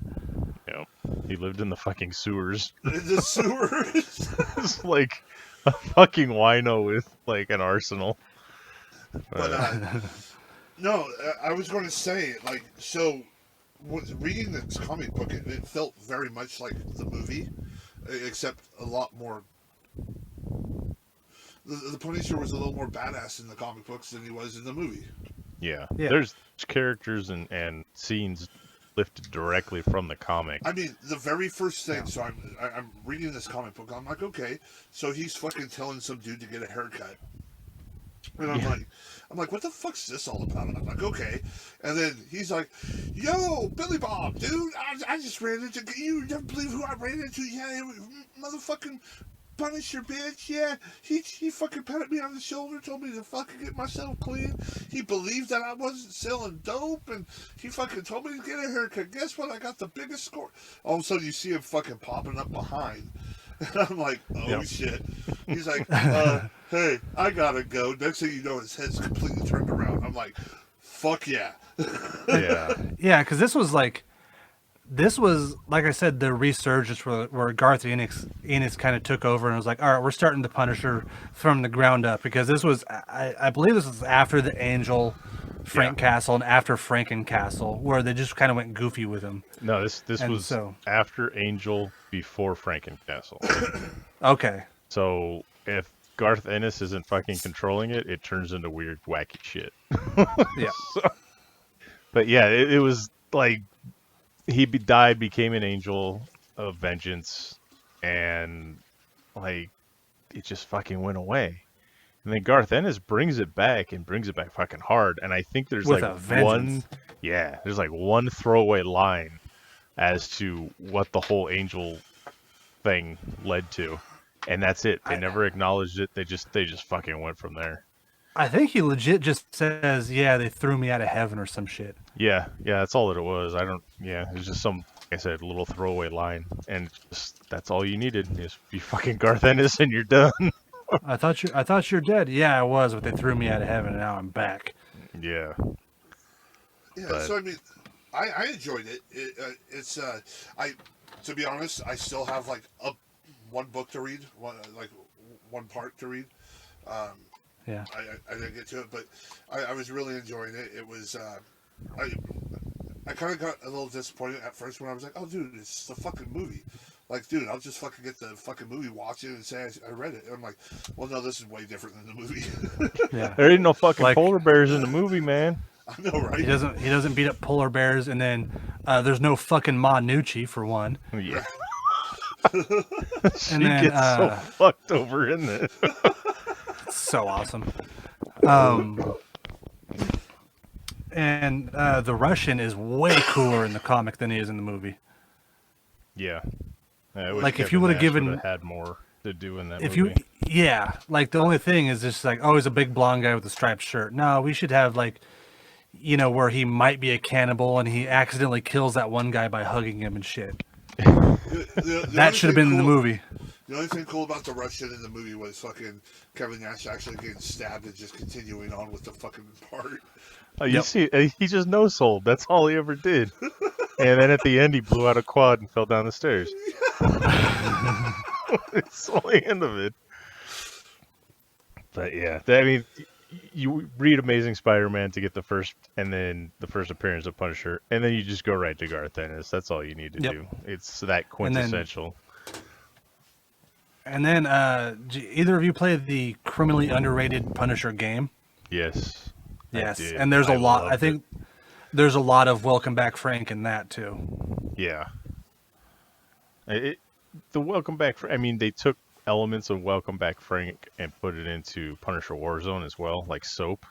Yep. He lived in the fucking sewers. The sewers? It's like a fucking wino with an arsenal. But no, I was going to say reading this comic book, it felt very much like the movie, except a lot more. The Punisher was a little more badass in the comic books than he was in the movie. Yeah. There's characters and scenes lifted directly from the comic. I mean, the very first thing. So I'm reading this comic book. I'm like, okay, so he's fucking telling some dude to get a haircut. And I'm like, what the fuck's this all about? And I'm like, okay. And then he's like, yo, Billy Bob, dude, I just ran into you. Never believe who I ran into? Yeah, motherfucking Punisher, bitch. Yeah, he fucking patted me on the shoulder, told me to fucking get myself clean. He believed that I wasn't selling dope, and he fucking told me to get a haircut. Guess what? I got the biggest score. All of a sudden, you see him fucking popping up behind. And I'm like, oh shit. He's like, hey, I gotta go. Next thing you know, his head's completely turned around. I'm like, fuck yeah. Yeah, because this was like I said, the resurgence where Garth Ennis kind of took over and was like, all right, we're starting the Punisher from the ground up, because this was, I believe this was after the Angel Frank Castle and after Franken Castle, where they just kind of went goofy with him. No, this was after Angel, before Franken Castle. Okay. So if Garth Ennis isn't fucking controlling it, it turns into weird, wacky shit. Yeah. But yeah, it was like he died, became an angel of vengeance, and like it just fucking went away. And then Garth Ennis brings it back fucking hard. And I think there's with there's like one throwaway line as to what the whole angel thing led to, and that's it. They never acknowledged it. They just fucking went from there. I think he legit just says, yeah, they threw me out of heaven or some shit. Yeah, that's all that it was. It was just some, like I said, little throwaway line, and that's all you needed is be fucking Garth Ennis and you're done. I thought you're dead. Yeah, I was, but they threw me out of heaven and now I'm back. Yeah. Yeah, but... so I mean, I enjoyed it. To be honest, I still have like one book to read, one part to read. Yeah. I didn't get to it, but I was really enjoying it. It was, I kind of got a little disappointed at first when I was like, oh, dude, it's a fucking movie. Like, dude, I'll just fucking get the fucking movie, watch it, and say I read it. And I'm like, well, no, this is way different than the movie. Yeah. There ain't no fucking polar bears in the movie, man. I know, right? He doesn't beat up polar bears, and then there's no fucking Ma Nucci, for one. Yeah. And then gets so fucked over in this. So awesome. And the Russian is way cooler in the comic than he is in the movie. Yeah. Like if you would have had more to do in that movie. Like the only thing is just like, oh, he's a big blonde guy with a striped shirt. No, we should have like, where he might be a cannibal and he accidentally kills that one guy by hugging him and shit. That should have been in the movie. The only thing cool about the Russian in the movie was fucking Kevin Nash actually getting stabbed and just continuing on with the fucking part. You see, he just no-sold. That's all he ever did. And then at the end, he blew out a quad and fell down the stairs. It's the only end of it. But yeah, I mean, you read Amazing Spider-Man to get the first appearance of Punisher, and then you just go right to Garth Ennis. That's all you need to do. It's that quintessential. And then, do either of you play the criminally underrated Punisher game? Yes. Yes, and there's a lot. I think there's a lot of Welcome Back Frank in that too. Yeah. The Welcome Back Frank. I mean, they took elements of Welcome Back Frank and put it into Punisher Warzone as well, like soap.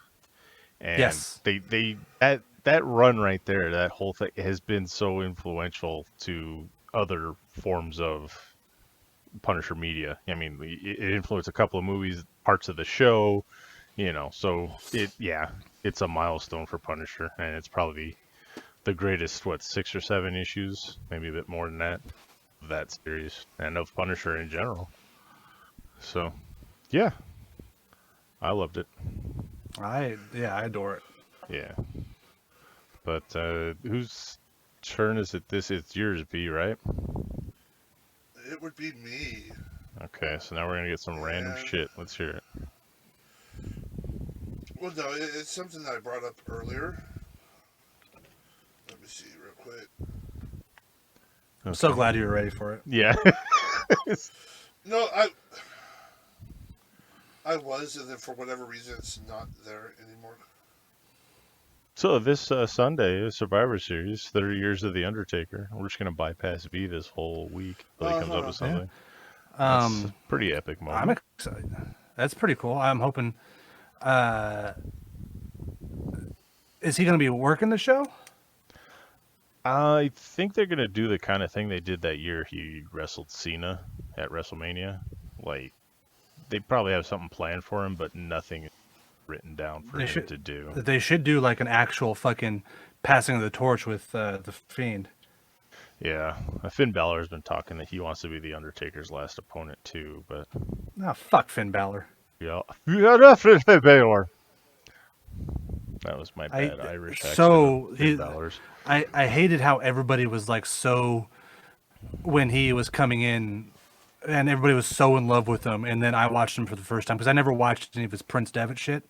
And yes. That run right there, that whole thing has been so influential to other forms of Punisher media. I mean, it influenced a couple of movies, parts of the show, so it's a milestone for Punisher, and it's probably the greatest, 6 or 7 issues, maybe a bit more than that series, and of Punisher in general. So, yeah, I loved it. I adore it. Yeah. But whose turn is it? It's yours, B, right? It would be me. Okay, so now we're gonna get some random shit. Let's hear it. Well, no, it's something that I brought up earlier. Let me see real quick. Okay. I'm so glad you were ready for it. Yeah. No, I was, and then for whatever reason, it's not there anymore. So this Sunday, Survivor Series, 30 years of the Undertaker. We're just gonna bypass V this whole week until he comes up with something. That's a pretty epic moment. I'm excited. That's pretty cool. I'm hoping. Is he going to be working the show? I think they're gonna do the kind of thing they did that year he wrestled Cena at WrestleMania. Like, they probably have something planned for him, but nothing written down for him to do. They should do like an actual fucking passing of the torch with the Fiend. Yeah, Finn Balor's been talking that he wants to be the Undertaker's last opponent too, but fuck Finn Balor. Yeah, Finn Balor. That was my bad Irish accent. So Finn Balor's. I hated how everybody was like so when he was coming in, and everybody was so in love with him, and then I watched him for the first time because I never watched any of his Prince Devitt shit.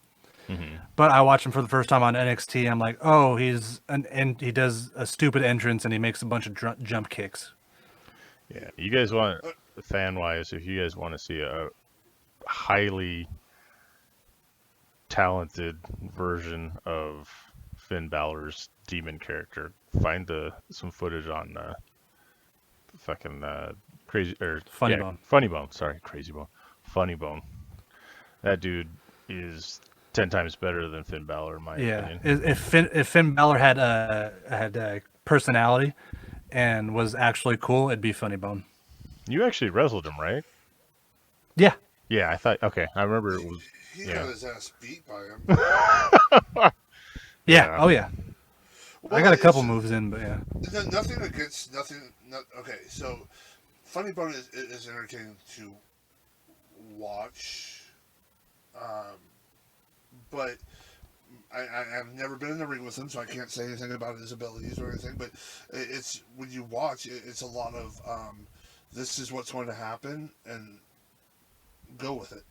Mm-hmm. But I watched him for the first time on NXT. I'm like, oh, and he does a stupid entrance and he makes a bunch of jump kicks. Yeah, you guys want, fan-wise, if you guys want to see a highly talented version of Finn Balor's demon character, find some footage on fucking Crazy or Funny Bone. Funny Bone. Sorry, Crazy Bone. Funny Bone. That dude is 10 times better than Finn Balor, in my opinion. If Finn Balor had a personality and was actually cool, it'd be Funny Bone. You actually wrestled him, right? Yeah. Yeah, I thought. Okay, I remember it was. He got his ass beat by him. Yeah. Oh yeah. Well, I got a couple moves in, but yeah. Nothing against nothing. Okay, so Funny Bone is entertaining to watch, but I've never been in the ring with him, so I can't say anything about his abilities or anything. But it's when you watch, it's a lot of this is what's going to happen, and go with it.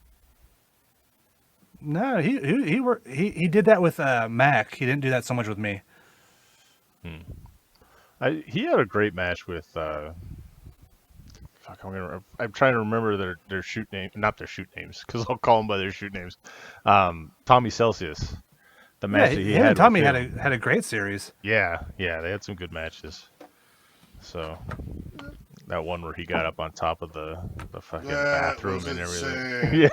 No, he did that with Mac. He didn't do that so much with me. He had a great match with. Fuck, I'm trying to remember their shoot name, not their shoot names, because I'll call them by their shoot names. Tommy Celsius. The match that he had. And Tommy had a great series. Yeah, they had some good matches. So that one where he got up on top of the fucking bathroom and everything. Yeah.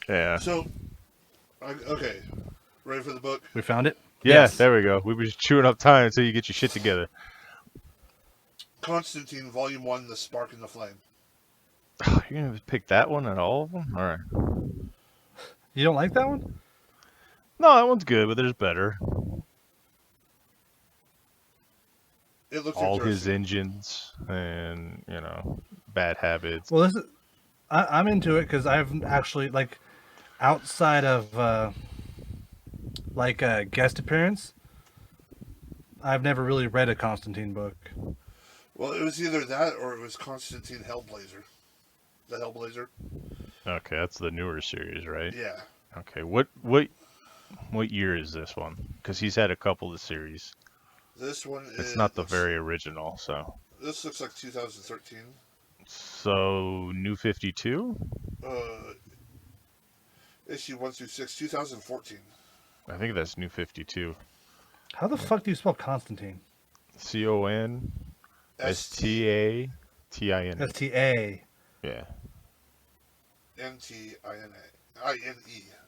Yeah. So, okay, ready for the book? We found it. Yes, there we go. We were just chewing up time until you get your shit together. Constantine, Volume 1, The Spark and the Flame. You're going to pick that one and all of them? All right. You don't like that one? No, that one's good, but there's better. It looks all his engines and, bad habits. Well, I'm into it because I've actually, like, outside of, a guest appearance, I've never really read a Constantine book. Well, it was either that or it was Constantine Hellblazer. The Hellblazer. Okay, that's the newer series, right? Yeah. Okay, what year is this one? Because he's had a couple of series. This one It's not the very original, so. This looks like 2013. So, New 52? Issue 1 through 6, 2014. I think that's New 52. How the fuck do you spell Constantine? CON STATINE. STA. Yeah. MTINE.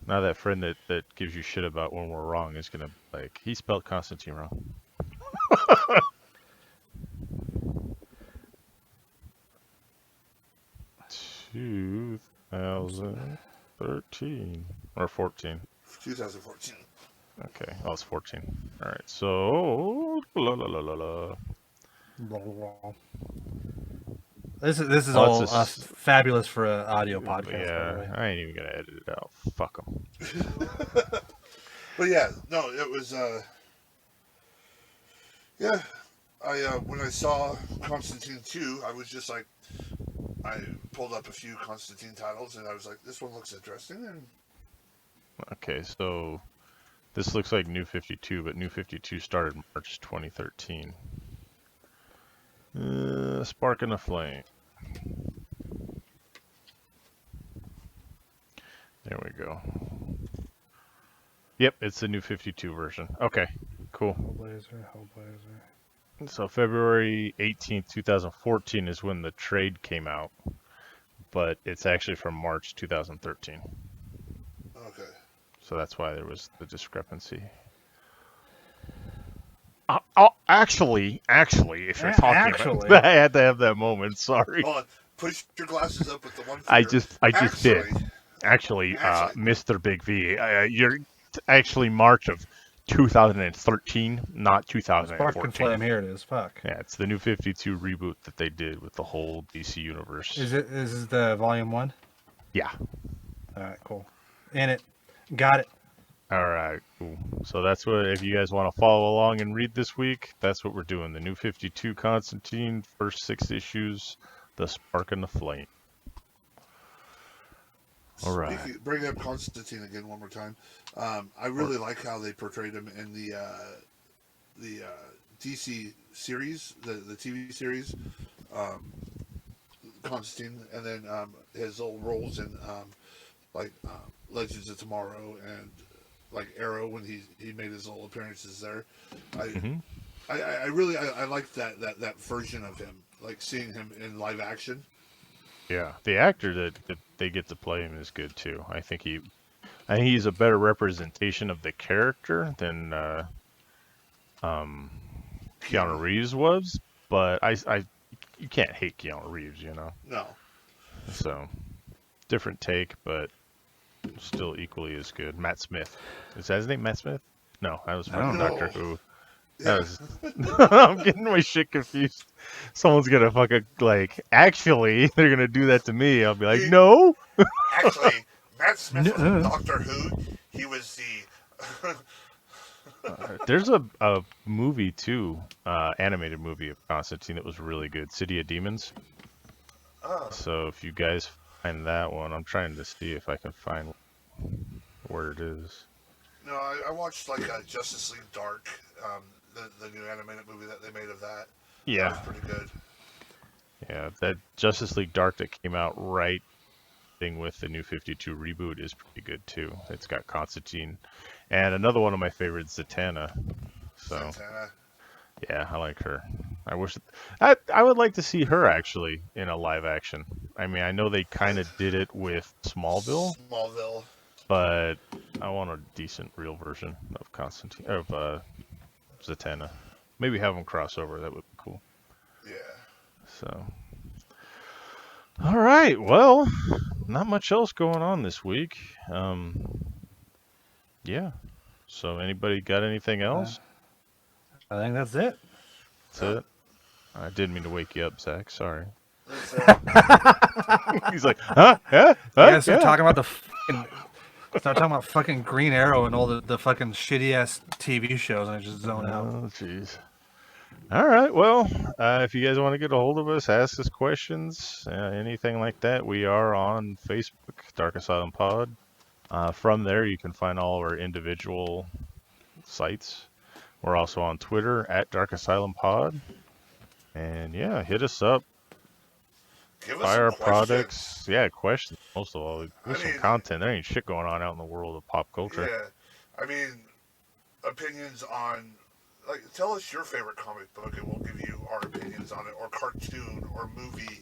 Now that friend that gives you shit about when we're wrong is gonna he spelled Constantine wrong. 2013 or 14. 2014. Okay, oh, it's 14. All right, so This is all fabulous for an audio podcast. Yeah, I ain't even gonna edit it out. Fuck them. But yeah, no, it was. Yeah, when I saw Constantine 2, I was just like, I pulled up a few Constantine titles and I was like, this one looks interesting. And okay, so this looks like New 52, but New 52 started March 2013. Spark and a Flame. There we go. Yep, it's the new 52 version. Okay, cool. Hellblazer. So February 18th, 2014 is when the trade came out, but it's actually from March 2013. Okay. So that's why there was the discrepancy. Actually, if you're talking about I had to have that moment. Sorry. Hold on. Push your glasses up with the one finger. I just did. Actually, Mr. Big V, you're actually March of 2013, not 2014. Fucking flame, here it is. Fuck. Yeah, it's the new 52 reboot that they did with the whole DC universe. Is this the volume 1? Yeah. All right, cool. In it. Got it. All right, cool. So that's what, if you guys want to follow along and read this week, that's what we're doing. The new 52 Constantine, first 6 issues, The Spark and the Flame. All right. Bring up Constantine again one more time. I really like how they portrayed him in the DC series, the TV series, Constantine, and then his little roles in Legends of Tomorrow and like Arrow when he made his little appearances there. I really like that version of him, like seeing him in live action. Yeah, the actor that they get to play him is good too. I think he's a better representation of the character than Keanu Reeves was. But you can't hate Keanu Reeves, you know. No. So different take, but still equally as good. Matt Smith. Is that his name, Matt Smith? No, that was from Doctor Who. I'm getting my shit confused. Someone's gonna fucking actually, they're gonna do that to me. I'll be like, no. Actually, Matt Smith was in Doctor Who. He was the. There's a movie too, animated movie of Constantine that was really good, City of Demons. Oh. So if you guys find that one, I'm trying to see if I can find where it is. No, I watched Justice League Dark, the new animated movie that they made of that. Yeah, that was pretty good. Yeah, that Justice League Dark that came out right thing with the new 52 reboot is pretty good too. It's got Constantine, and another one of my favorites, Zatanna. So, Zatanna. Yeah, I like her. I would like to see her actually in a live action. I mean, I know they kind of did it with Smallville, but I want a decent real version of Zatanna. Maybe have them cross over. That would be cool. Yeah. So, all right. Well, not much else going on this week. Yeah. So, anybody got anything else? I think that's it. That's it. I didn't mean to wake you up, Zach. Sorry. He's like, huh? Yeah? You guys start talking about start talking about fucking Green Arrow and all the fucking shitty ass TV shows, and I just zone out. Oh, jeez. All right. Well, if you guys want to get a hold of us, ask us questions, anything like that, we are on Facebook, Dark Asylum Pod. From there, you can find all of our individual sites. We're also on Twitter at Dark Asylum Pod. And yeah, hit us up. Give Buy our us products. Yeah, questions. Most of all, there's some content. There ain't shit going on out in the world of pop culture. Yeah, I mean, opinions on, tell us your favorite comic book, and we'll give you our opinions on it, or cartoon, or movie.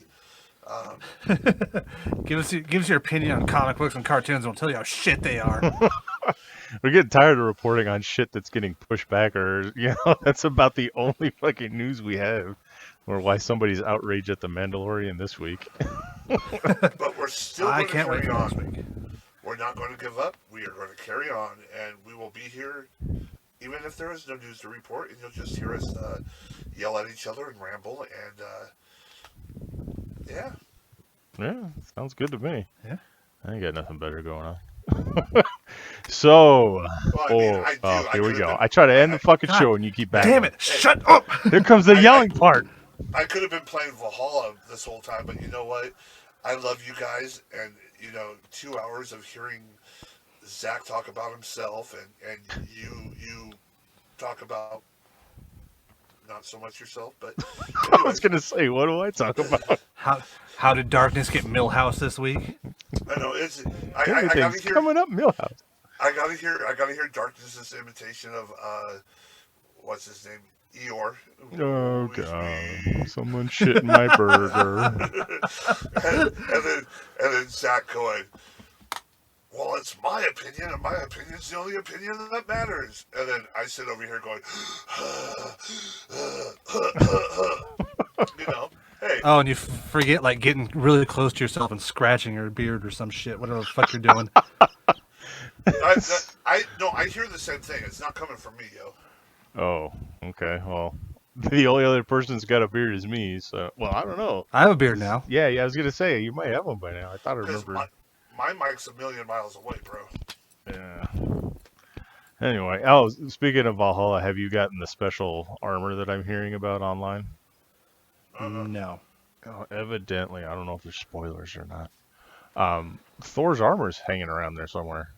Give us your opinion on comic books and cartoons, and we'll tell you how shit they are. We're getting tired of reporting on shit that's getting pushed back, or that's about the only fucking news we have. Or why somebody's outraged at the Mandalorian this week. But we're still going to carry on. This week. We're not going to give up. We are going to carry on, and we will be here, even if there is no news to report, and you'll just hear us yell at each other and ramble, and yeah. Yeah, sounds good to me. Yeah. I ain't got nothing better going on. So, here we go. I try to end the fucking show, and you keep back. Damn it! Shut up! Here comes the yelling part. I could have been playing Valhalla this whole time, but you know what? I love you guys, and 2 hours of hearing Zach talk about himself, and you talk about not so much yourself, but I was gonna say, what do I talk about? How did Darkness get Millhouse this week? I know I Everything's coming up, Millhouse. I gotta hear Darkness's imitation of what's his name, Eeyore. Oh god, someone shit in my burger. and then Zach going, well, it's my opinion, and my opinion's the only opinion that matters. And then I sit over here going, hey. Oh, and you forget like getting really close to yourself and scratching your beard or some shit, whatever the fuck you're doing. I hear the same thing. It's not coming from me, yo. Oh, okay. Well, the only other person that's got a beard is me. So, well, I don't know. I have a beard now. Yeah. I was gonna say you might have one by now. I thought I remembered. My mic's a million miles away, bro. Yeah. Anyway, speaking of Valhalla, have you gotten the special armor that I'm hearing about online? No. Oh, evidently, I don't know if there's spoilers or not. Thor's armor's hanging around there somewhere.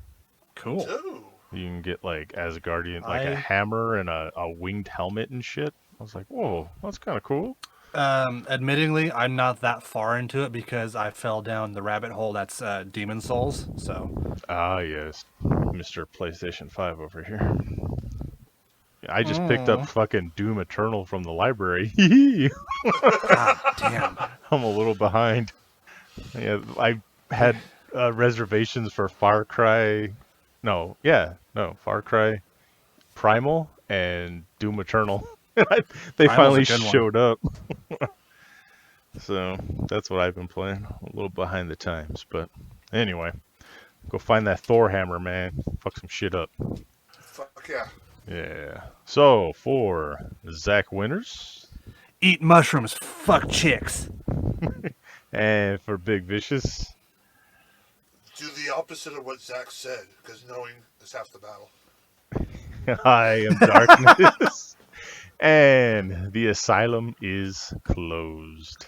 Cool. Ooh. You can get like Asgardian, like a hammer and a winged helmet and shit. I was like, whoa, that's kind of cool. Admittingly, I'm not that far into it because I fell down the rabbit hole that's Demon Souls. So. Ah, yes, Mr. PlayStation 5 over here. I just picked up fucking Doom Eternal from the library. God damn. I'm a little behind. Yeah, I had reservations for Far Cry Primal and Doom Eternal. They finally showed up. So that's what I've been playing. A little behind the times, but anyway, go find that Thor hammer, man. Fuck some shit up. Fuck yeah. Yeah. So for Zach Winters, Eat mushrooms, fuck chicks. and for Big Vicious, do the opposite of what Zach said, because knowing is half the battle. I am darkness, and the asylum is closed.